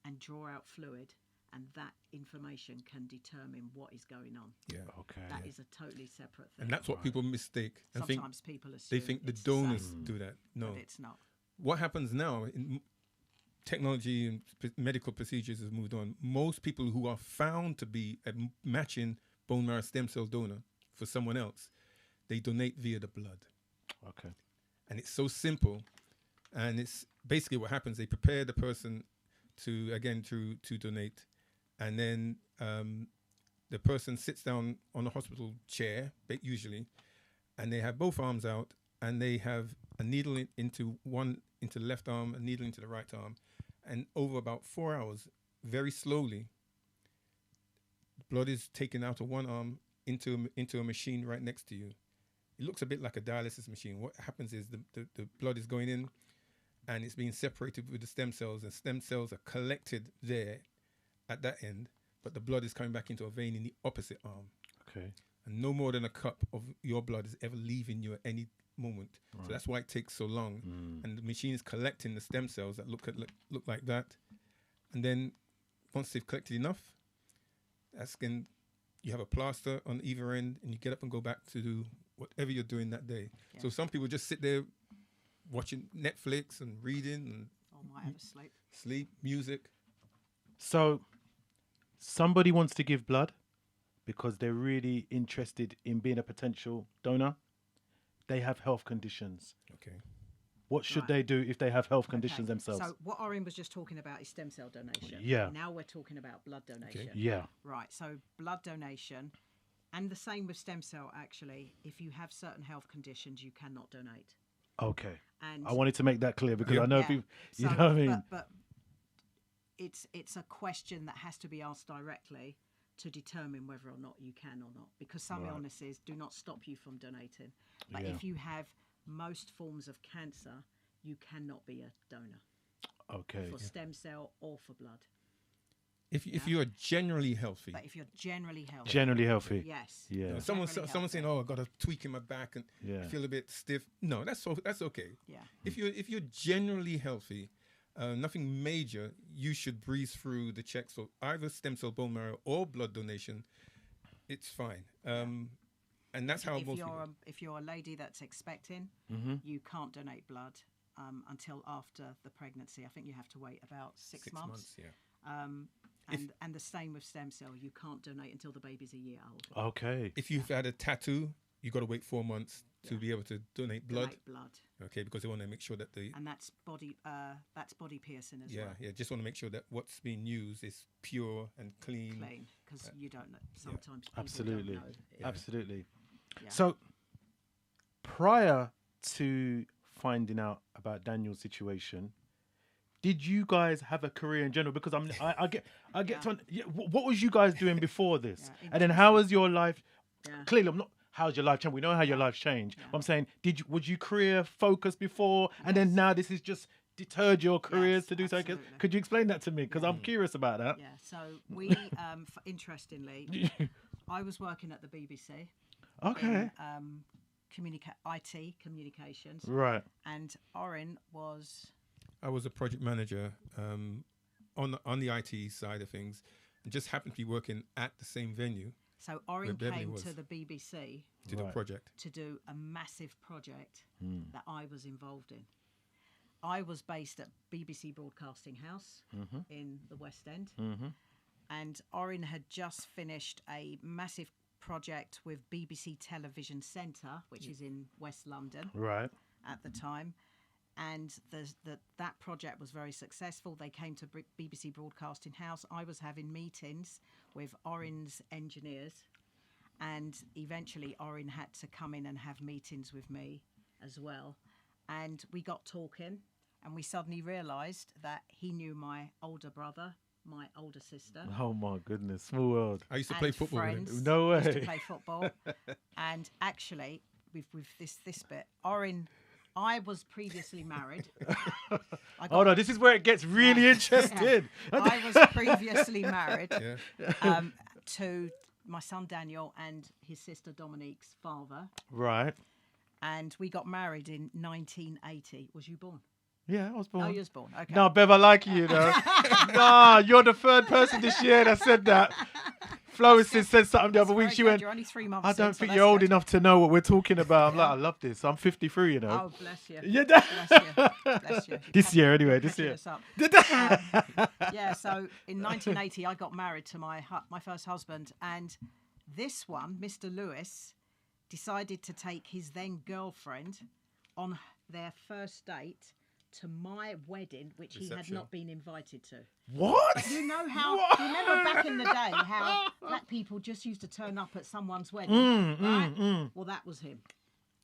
and draw out fluid. And that information can determine what is going on. Yeah. Okay. That is a totally separate thing. And that's what people mistake. And Sometimes people assume they think the it's donors same, do that. No, but it's not. what happens now in technology and medical procedures has moved on. Most people who are found to be a matching bone marrow stem cell donor for someone else, they donate via the blood. Okay. And it's so simple. And it's basically what happens. They prepare the person to donate. And then the person sits down on a hospital chair, usually, and they have both arms out, and they have a needle into the left arm, a needle into the right arm, and over about 4 hours, very slowly, blood is taken out of one arm into a machine right next to you. It looks a bit like a dialysis machine. What happens is the blood is going in, and it's being separated with the stem cells, and stem cells are collected there at that end, but the blood is coming back into a vein in the opposite arm. Okay. And no more than a cup of your blood is ever leaving you at any moment. Right. So that's why it takes so long. And the machine is collecting the stem cells that look like that. And then once they've collected enough, you have a plaster on either end, and you get up and go back to do whatever you're doing that day. Yeah. So some people just sit there watching Netflix and reading and might have a sleep, music. So somebody wants to give blood because they're really interested in being a potential donor. They have health conditions. Okay. What should they do if they have health conditions themselves? So what Orin was just talking about is stem cell donation. Yeah. Now we're talking about blood donation. Okay. Yeah. Right. So blood donation And the same with stem cell, actually. If you have certain health conditions, you cannot donate. Okay. And I wanted to make that clear because I know people, you So, know what I mean? But it's a question that has to be asked directly to determine whether or not you can or not. Because some illnesses do not stop you from donating. But if you have most forms of cancer, you cannot be a donor. Okay. For stem cell or for blood. If you are generally healthy. But if you're generally healthy. Generally healthy. Yes. Yeah. You know, someone saying, "Oh, I got a tweak in my back and I feel a bit stiff." No, that's okay. Yeah. If you're generally healthy, nothing major, you should breeze through the checks for either stem cell bone marrow or blood donation. It's fine. And that's how if you're a lady that's expecting, you can't donate blood until after the pregnancy. I think you have to wait about 6 months. Yeah. And the same with stem cell. You can't donate until the baby's a year old. Okay. If you've had a tattoo, you got to wait 4 months to be able to donate blood. Donate blood. Okay, because they want to make sure that And that's body piercing as well. Yeah, just want to make sure that what's being used is pure and clean. Because you don't know. Sometimes people Absolutely. don't know. Absolutely. Yeah. So prior to finding out about Daniel's situation, did you guys have a career in general? Because I get to. What was you guys doing before this? Yeah, and then how was your life? Yeah. Clearly, I'm not. How's your life changed? We know how your life changed. But I'm saying, was you career focused before, and then now this has just deterred your careers to do something? absolutely. Could you explain that to me? Because I'm curious about that. Yeah. So we, interestingly, I was working at the BBC. Okay. In, IT communications. Right. And Orin was. I was a project manager on the IT side of things, and just happened to be working at the same venue. So Orin came to the BBC to do a project. To do a massive project that I was involved in. I was based at BBC Broadcasting House in the West End, and Orin had just finished a massive project with BBC Television Centre, which is in West London, Right. at the time. And that project was very successful. They came to BBC Broadcasting House. I was having meetings with Orin's engineers, and eventually Orin had to come in and have meetings with me as well. And we got talking, and we suddenly realised that he knew my older brother, my older sister. Oh my goodness, small world. I used to play football with friends. him. No way. Used to play football. And actually, with this bit, Orin, I was previously married. Oh no, this is where it gets really interesting. I was previously married Yeah. to my son Daniel and his sister Dominique's father. Right. And we got married in 1980. Was you born? Yeah, I was born. Oh, you was born. Okay. No, Bev, I like you, though. Nah, you're the third person this year that said that. Florence said something the other week. She went, You're only 3 months I don't in, so think that's you're old good. enough to know what we're talking about. I'm like, I love this. I'm 53, you know. Oh, bless you. Yeah, Bless you. Bless you. This year, anyway, this Catching year. us up. Yeah, so in 1980, I got married to my first husband, and this one, Mr. Lewis, decided to take his then girlfriend on their first date to my wedding, which he had Reception. not been invited to. What? You know how, you remember back in the day how black people just used to turn up at someone's wedding, right? Well, that was him.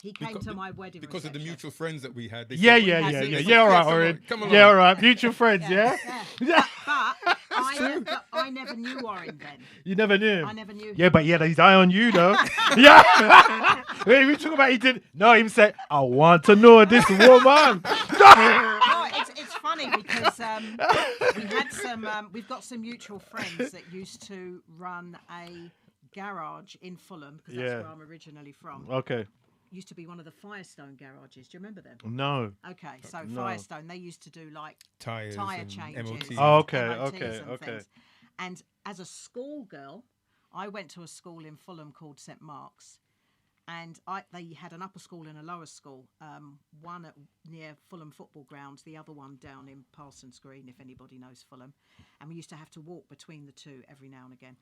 He came to my wedding because of the reception. mutual friends that we had. They Yeah, said, yeah, has yeah, it. yeah. Yes, Yeah, all right, come on, Orin. come along. Yeah, all right. Mutual friends, yeah? Yeah. But I never knew Orin then. You never knew him? I never knew him. Yeah, but he had his eye on you, though. Yeah. Wait, we talk about he did. No, he said, I want to know this woman. Oh, it's funny because we had we've got some mutual friends that used to run a garage in Fulham, because that's where I'm originally from. Okay. Used to be one of the Firestone garages. Do you remember them? No. Okay, so No. Firestone, they used to do like Tires tyre and changes. MOTs. Oh, okay, MOTs okay, and okay. things. And as a schoolgirl, I went to a school in Fulham called St Mark's, and they had an upper school and a lower school. One near Fulham football grounds, the other one down in Parsons Green, if anybody knows Fulham. And we used to have to walk between the two every now and again.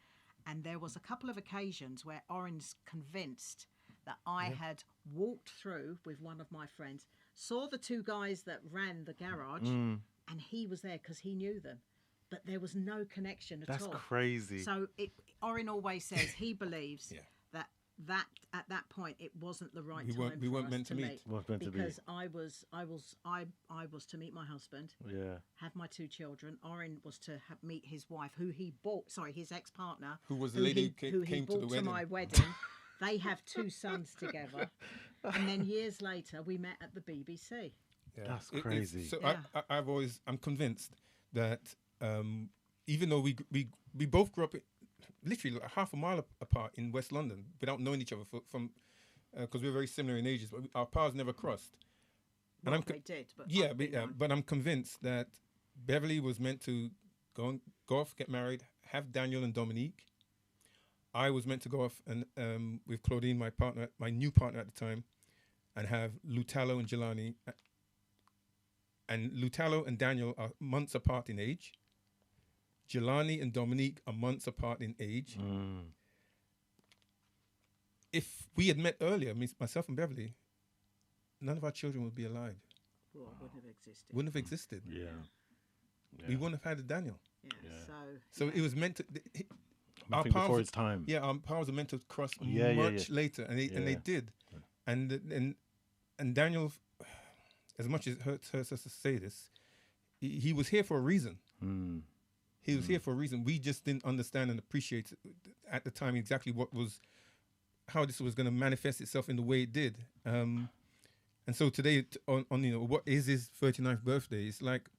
And there was a couple of occasions where Orin's convinced that I had walked through with one of my friends, saw the two guys that ran the garage, and he was there because he knew them. But there was no connection at That's all. crazy. So Orin always says he believes that that at that point it wasn't the right We time. weren't- we for weren't us meant to meet. Weren't meant to be. because I was to meet my husband, Yeah. have my 2 children. Oren was to meet his wife, who he bought. Sorry, his ex-partner, Who was the lady who he came to the bought wedding. my wedding. They have 2 sons together, and then years later we met at the BBC. Yeah. That's It's- crazy. So Yeah. I'm convinced that even though we both grew up literally like half a mile apart in West London without knowing each other because we were very similar in ages, but our paths never crossed. Well, I'm they did, but Yeah, I've been one. but I'm convinced that Beverly was meant to go off, get married, have Daniel and Dominique. I was meant to go off and with Claudine, my new partner at the time, and have Lutalo and Jelani. And Lutalo and Daniel are months apart in age. Jelani and Dominique are months apart in age. If we had met earlier, myself and Beverly, none of our children would be alive. Well, it wouldn't have existed. Wouldn't have existed. Yeah. We wouldn't have had a Daniel. Yeah. So it was meant to. I think before its time. Yeah, our paths are meant to cross Yeah, much later, and they did. And Daniel, as much as it hurts us to say this, he was here for a reason. He was here for a reason. We just didn't understand and appreciate at the time exactly how this was going to manifest itself in the way it did. And so today, on what is his 39th birthday, it's like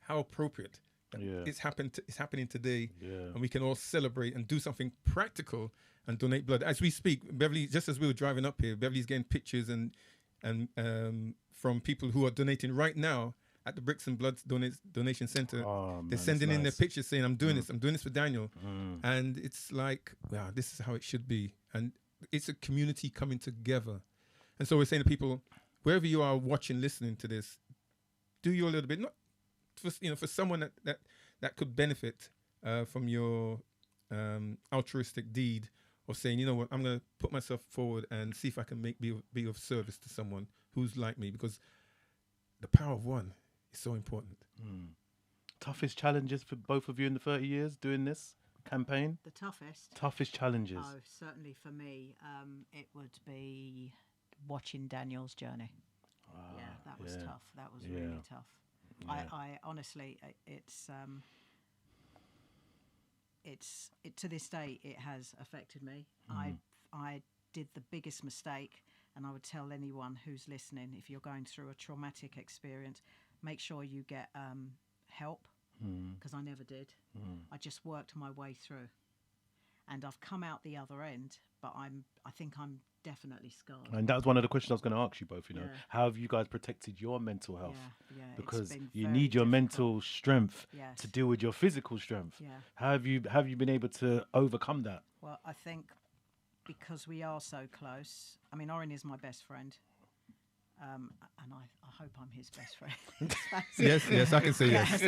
how appropriate. It's happening today, and we can all celebrate and do something practical and donate blood as we speak. Beverly, just as we were driving up here, Beverly's getting pictures and from people who are donating right now at the Bricks and Blood Donation Center. They're sending in their pictures saying, "I'm doing this for Daniel," and it's like, wow, this is how it should be, and it's a community coming together. And so we're saying to people, wherever you are watching, listening to this, do your little bit, not for someone that could benefit from your altruistic deed of saying, you know what, I'm going to put myself forward and see if I can be of service to someone who's like me, because the power of one is so important. Toughest challenges for both of you in the 30 years doing this campaign? The toughest. Toughest challenges. Oh, certainly for me, it would be watching Daniel's journey. Yeah, that was tough. That was really tough. I honestly, it's to this day it has affected me. I did the biggest mistake, and I would tell anyone who's listening, if you're going through a traumatic experience, make sure you get help, because I never did. I just worked my way through, and I've come out the other end, but I think I'm definitely scarred. And that was one of the questions I was going to ask you both, Yeah. how have you guys protected your mental health? Yeah, it's Because been you very need your difficult. mental strength Yes. to deal with your physical strength. Yeah. How have you been able to overcome that? Well, I think because we are so close. I mean, Oren is my best friend, and I hope I'm his best friend. Yes, I can say yes.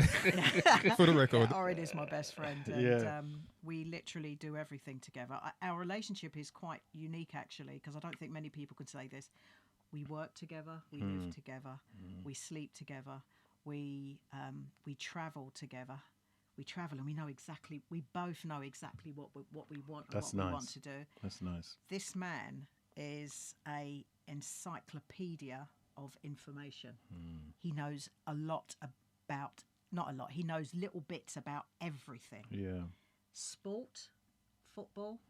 For the record. Yeah, Oren is my best friend, and we literally do everything together. Our relationship is quite unique, actually, because I don't think many people could say this. We work together, we live together, we sleep together, we travel together. We travel, and we both know exactly what we want and That's what we nice. want to do. That's nice. This man is a encyclopedia of information. He knows a lot about, not a lot, he knows little bits about everything. Yeah. Sport, football,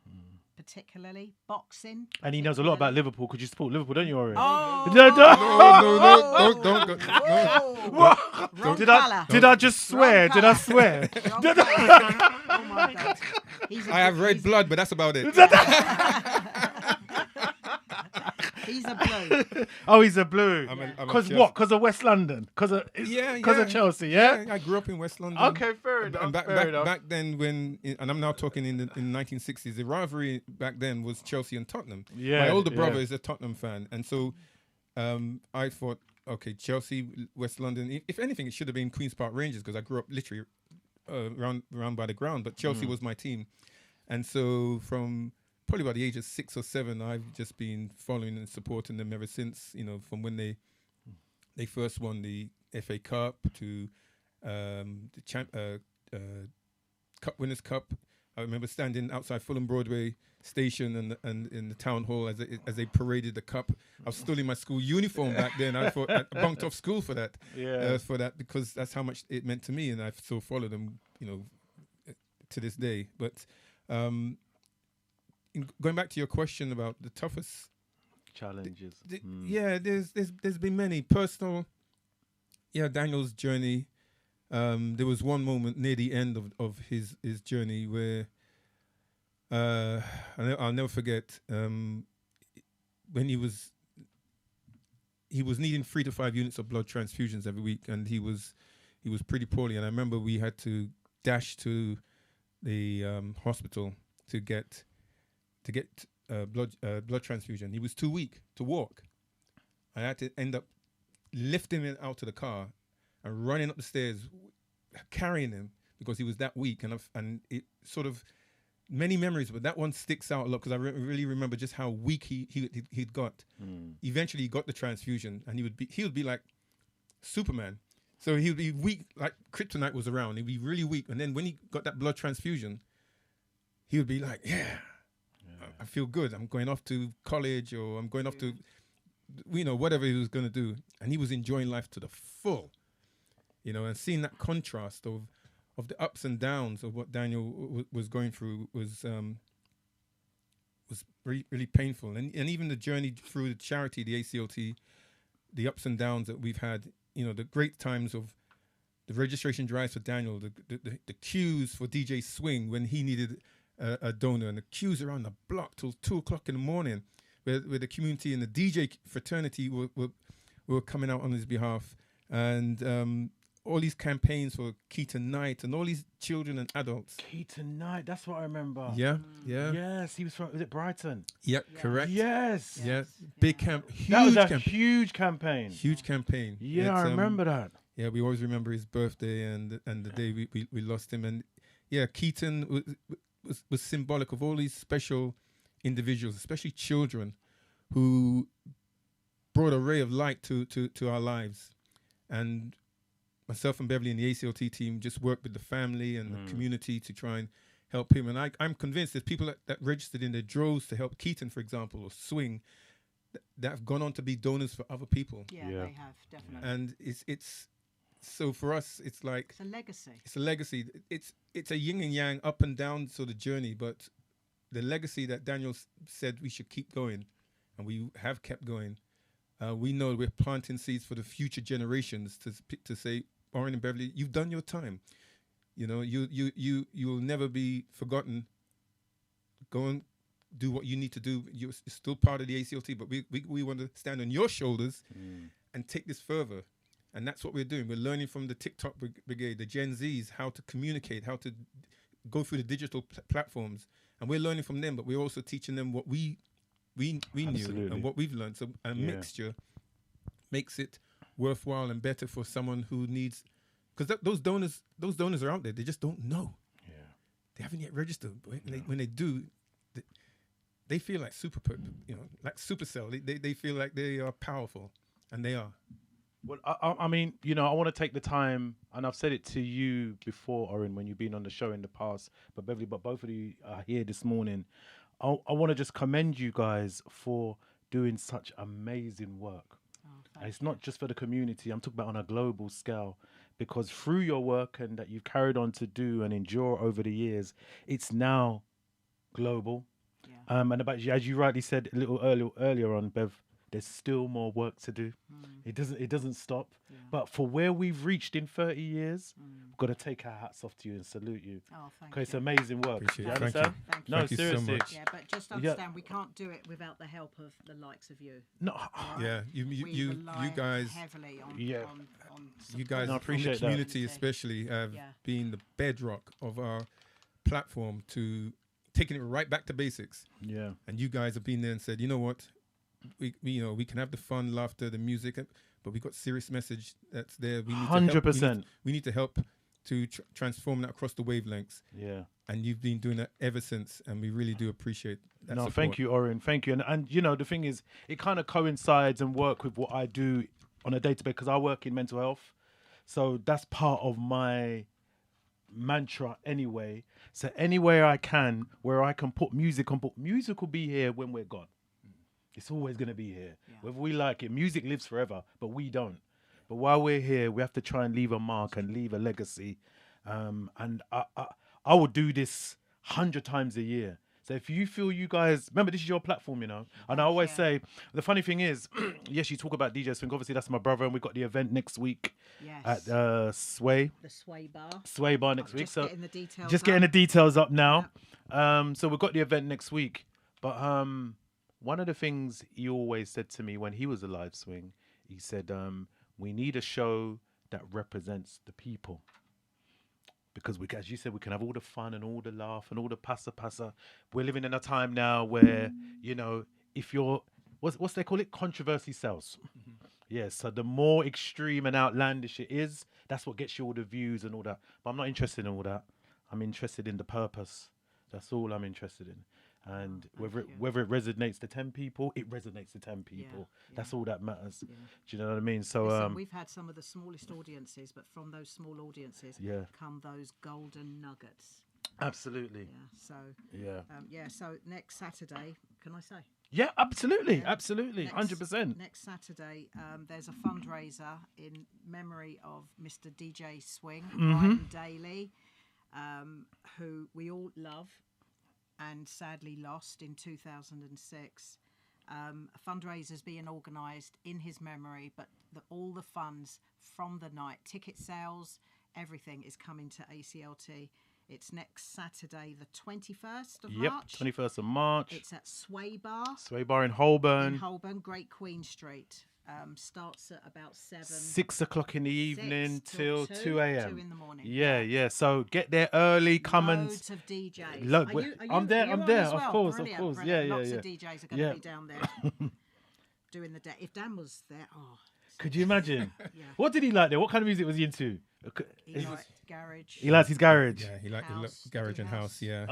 particularly, boxing. And he knows a lot about Liverpool because you support Liverpool, don't you, Ori? Oh! No, don't go. No. Wrong Did I just swear? Wrong Did I colour. swear? Wrong colour. Oh my God. I have red blood, but that's about it. He's a blue. Oh, he's a blue. I'm a Because Chelsea. what? Because of West London? Because of Chelsea, yeah? I grew up in West London. Okay, fair enough. And fair enough. back then, and I'm now talking in the 1960s, the rivalry back then was Chelsea and Tottenham. Yeah, My older yeah. brother is a Tottenham fan, and so I thought, okay, Chelsea, West London. If anything, it should have been Queen's Park Rangers because I grew up literally around by the ground. But Chelsea was my team, and so from probably by the age of 6 or 7, I've just been following and supporting them ever since. You know, from when they first won the FA Cup to the Cup Winners' Cup. I remember standing outside Fulham Broadway station and in the town hall as they paraded the cup. I was still in my school uniform back then. I thought I bunked off school for that. Because that's how much it meant to me, and I've still followed them, to this day. But going back to your question about the toughest challenges, there's been many personal. Daniel's journey. There was one moment near the end of his journey where I'll never forget when he was needing 3 to 5 units of blood transfusions every week, and he was pretty poorly. And I remember we had to dash to the hospital to get blood transfusion. He was too weak to walk. I had to end up lifting him out of the car and running up the stairs, carrying him because he was that weak. And it sort of many memories, but that one sticks out a lot because I really remember just how weak he'd got. Eventually, he got the transfusion, and he would be like Superman. So he would be weak, like kryptonite was around. He'd be really weak, and then when he got that blood transfusion, he would be like, I feel good. I'm going off to college, or I'm going off to, whatever he was going to do. And he was enjoying life to the full, and seeing that contrast of the ups and downs of what Daniel was going through was really, really painful. And even the journey through the charity, the ACLT, the ups and downs that we've had, the great times of the registration drives for Daniel, the queues for DJ Swing when he needed a donor, and the queues around the block till 2:00 in the morning, where the community and the DJ fraternity were coming out on his behalf, and all these campaigns for Keaton Knight and all these children and adults. Keaton Knight, that's what I remember. Yeah. Yes, he was from, was it Brighton? Yeah, correct. Yes. Big camp. That was a huge campaign. Huge campaign. Yeah, I remember that. Yeah, we always remember his birthday and the day we lost him. And Keaton was symbolic of all these special individuals, especially children, who brought a ray of light to our lives. And myself and Beverly and the ACLT team just worked with the family and the community to try and help him. And I'm convinced there's people that registered in their droves to help Keaton, for example, or Swing, that have gone on to be donors for other people. Yeah, they have, definitely. And it's so for us, it's like it's a legacy. It's a legacy. It's a yin and yang, up and down sort of journey, but the legacy that Daniel said we should keep going, and we have kept going. We know we're planting seeds for the future generations to say, Oren and Beverly, you've done your time. You will never be forgotten. Go and do what you need to do. You're still part of the ACLT, but we want to stand on your shoulders and take this further. And that's what we're doing. We're learning from the TikTok brigade, the Gen Zs, how to communicate, how to go through the digital platforms. And we're learning from them, but we're also teaching them what we knew and what we've learned. So a mixture makes it worthwhile and better for someone who needs, because those donors are out there. They just don't know. Yeah, they haven't yet registered. When they do, they feel like like Supercell. They feel like they are powerful, and they are. Well, I mean, I want to take the time, and I've said it to you before, Oren, when you've been on the show in the past, but Beverly, but both of you are here this morning. I want to just commend you guys for doing such amazing work. It's not just for the community. I'm talking about on a global scale, because through your work and that you've carried on to do and endure over the years, it's now global. Yeah. And about, as you rightly said a little earlier on, Bev, there's still more work to do. It doesn't stop. Yeah. But for where we've reached in 30 years, we've got to take our hats off to you and salute you. Oh, thank you. Because it's amazing work. Appreciate you it. understand? Thank you. No, Thank you seriously. so much. Yeah, but just understand, we can't do it without the help of the likes of you. No. Right? Yeah, you guys heavily on you guys I appreciate the community especially have been the bedrock of our platform to taking it right back to basics. Yeah. And you guys have been there and said, you know what? We can have the fun, laughter, the music, but we got serious message that's there. We need 100%. We need to help to transform that across the wavelengths. Yeah. And you've been doing that ever since, and we really do appreciate that support. Thank you, Oren. Thank you. And the thing is, it kind of coincides and work with what I do on a day-to-day, because I work in mental health. So that's part of my mantra anyway. So anywhere I can, where I can put music on, but music will be here when we're gone. It's always going to be here, whether we like it. Music lives forever, but we don't. But while we're here, we have to try and leave a mark and leave a legacy. And I will do this 100 times a year. So if you feel you guys, remember this is your platform, you know. And I always say, the funny thing is, yes, you talk about DJ Swing. Obviously, that's my brother, and we've got the event next week at Sway. The Sway Bar. Sway Bar next week. Just So getting the details just getting the up. details up now. So we've got the event next week. But one of the things he always said to me when he was alive, Swing, he said, we need a show that represents the people. Because as you said, we can have all the fun and all the laugh and all the passa. We're living in a time now where, you know, if you're, what's they call it? Controversy sells. Yeah, so the more extreme and outlandish it is, that's what gets you all the views and all that. But I'm not interested in all that. I'm interested in the purpose. That's all I'm interested in. And whether it resonates to 10 people, it resonates to 10 people. That's all that matters. Do you know what I mean? So Listen, we've had some of the smallest audiences, but from those small audiences come those golden nuggets. absolutely. So next Saturday, can I say? Yeah, absolutely. Absolutely. 100%. Next Saturday, there's a fundraiser in memory of Mr. DJ Swing, Ryan Daly, who we all love and sadly lost in 2006. A fundraiser's being organised in his memory, but all the funds from the night, ticket sales, everything is coming to ACLT. It's next Saturday, the 21st of March. 21st of March. It's at Sway Bar. Sway Bar in Holborn. In Holborn, Great Queen Street. Starts at about 7. 6 o'clock in the evening till 2 a.m. 2 in the morning. Yeah. So get there early. Come Loads of DJs. Look, Are you I'm there. on I'm there. as well? Of course. Brilliant. Lots of DJs are going to be down there doing the day. If Dan was there, Could you imagine? What did he like there? What kind of music was he into? he liked garage. He likes his garage. Yeah, he liked House, garage and house. house. Yeah.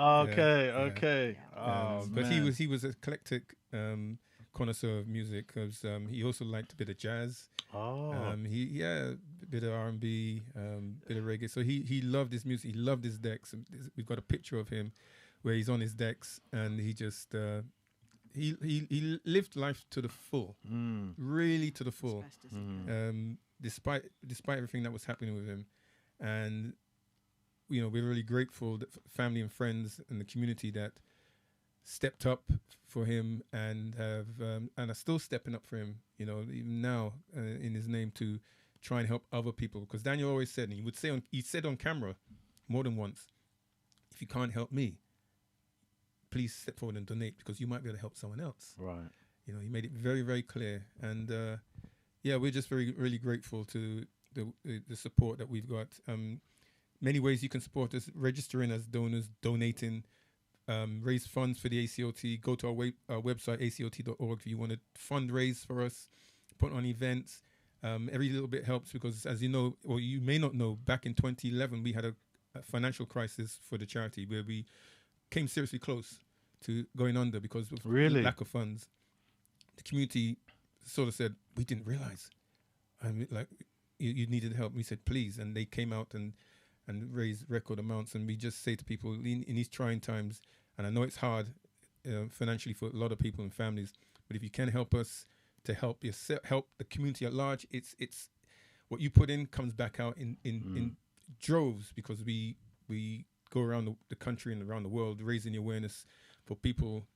Okay. But he was eclectic connoisseur of music because he also liked a bit of jazz. A bit of R&B, bit of reggae. So he loved his music. He loved his decks. We've got a picture of him where he's on his decks and he just he lived life to the full, really to the full. Despite everything that was happening with him, and you know, we're really grateful that family and friends and the community that stepped up for him and have and are still stepping up for him. You know, even now in his name to try and help other people. Because Daniel always said, and he said on camera more than once, if you can't help me, please step forward and donate because you might be able to help someone else. Right. You know, he made it very, very clear. And we're just really grateful to the support that we've got. Many ways you can support us: registering as donors, donating, raise funds for the ACLT. Go to our website aclt.org if you want to fundraise for us, put on events. Every little bit helps because, as you know, or you may not know, back in 2011 we had a financial crisis for the charity where we came seriously close to going under because of lack of funds. The community sort of said, we didn't realize. Like you needed help. We said, please. And they came out and raised record amounts. And we just say to people in these trying times, and I know it's hard financially for a lot of people and families, but if you can help us to help yourself, help the community at large, it's what you put in comes back out in droves because we go around the country and around the world raising the awareness for people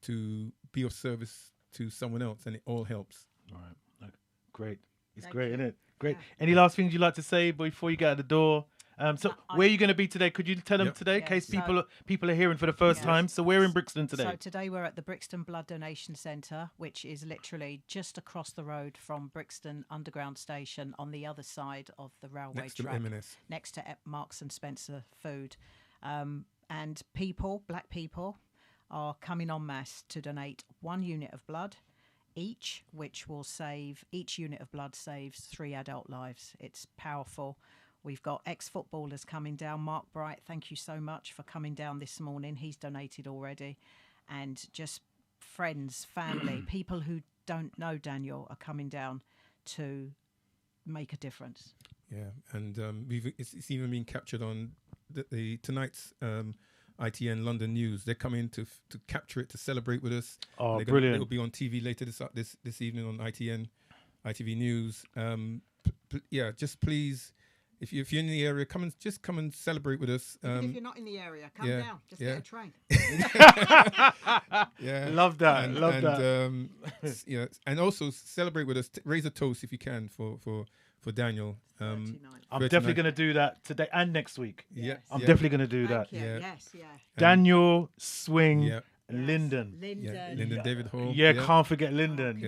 to be of service to someone else, and it all helps. All right. Great. It's great, isn't it? Great. Yeah. Any last things you'd like to say before you get out the door? Where are you going to be today? Could you tell them today, in case people are hearing for the first time? So we're in Brixton today. So today we're at the Brixton Blood Donation Centre, which is literally just across the road from Brixton Underground Station on the other side of the railway track. Next to Marks and Spencer Food. And black people, are coming en masse to donate 1 unit of blood each, which will each unit of blood saves 3 adult lives. It's powerful. We've got ex-footballers coming down. Mark Bright, thank you so much for coming down this morning. He's donated already. And just friends, family, people who don't know Daniel are coming down to make a difference. Yeah, and it's even been captured on the tonight's ITN London News. They're coming to capture it, to celebrate with us. Oh, brilliant! It'll be on TV later this evening on ITV News. Just please, if you're in the area, come and celebrate with us. Even if you're not in the area, come down. Just get a train. Love that. Love that. And also celebrate with us. Raise a toast if you can for Daniel. I'm definitely going to do that today and next week. Yes. I'm definitely going to do that. Yeah. Yes, Daniel, Swing, Lyndon. Lyndon David Hall. Can't forget Lyndon.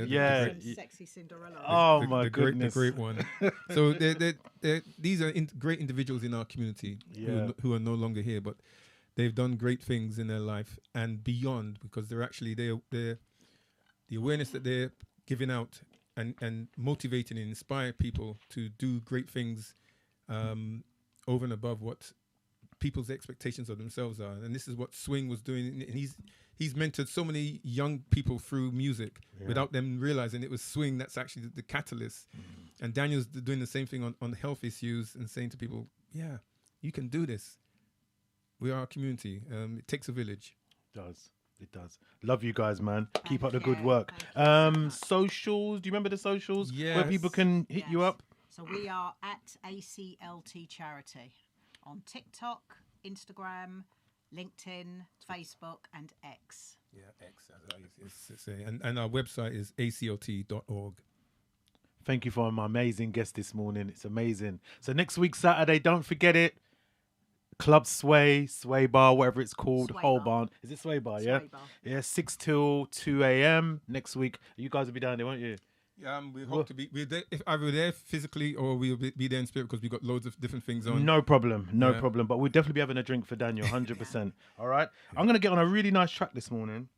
Sexy Cinderella. Oh my goodness. The great one. So these are great individuals in our community who are no longer here, but they've done great things in their life and beyond, because they're actually the awareness that they're giving out and motivating and inspire people to do great things over and above what people's expectations of themselves are. And this is what Swing was doing. And he's mentored so many young people through music without them realizing it was Swing that's actually the catalyst. And Daniel's doing the same thing on health issues and saying to people, you can do this. We are a community. It takes a village. It does. Love you guys, man. Keep up the good work. Socials. Do you remember the socials? Yes. Where people can hit you up? So we are at ACLT Charity on TikTok, Instagram, LinkedIn, Facebook, and X. Yeah, X, as I used to say. And our website is aclt.org. Thank you for my amazing guest this morning. It's amazing. So next week, Saturday, don't forget it. Club Sway Bar, whatever it's called, Holborn. Is it Sway Bar? Yeah, 6 till 2 a.m. next week. You guys will be down there, won't you? Yeah, we hope to be. We're there, if either there physically or we'll be there in spirit, because we've got loads of different things on. No problem. But we'll definitely be having a drink for Daniel, 100%. All right. I'm gonna get on a really nice track this morning.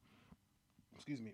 Excuse me.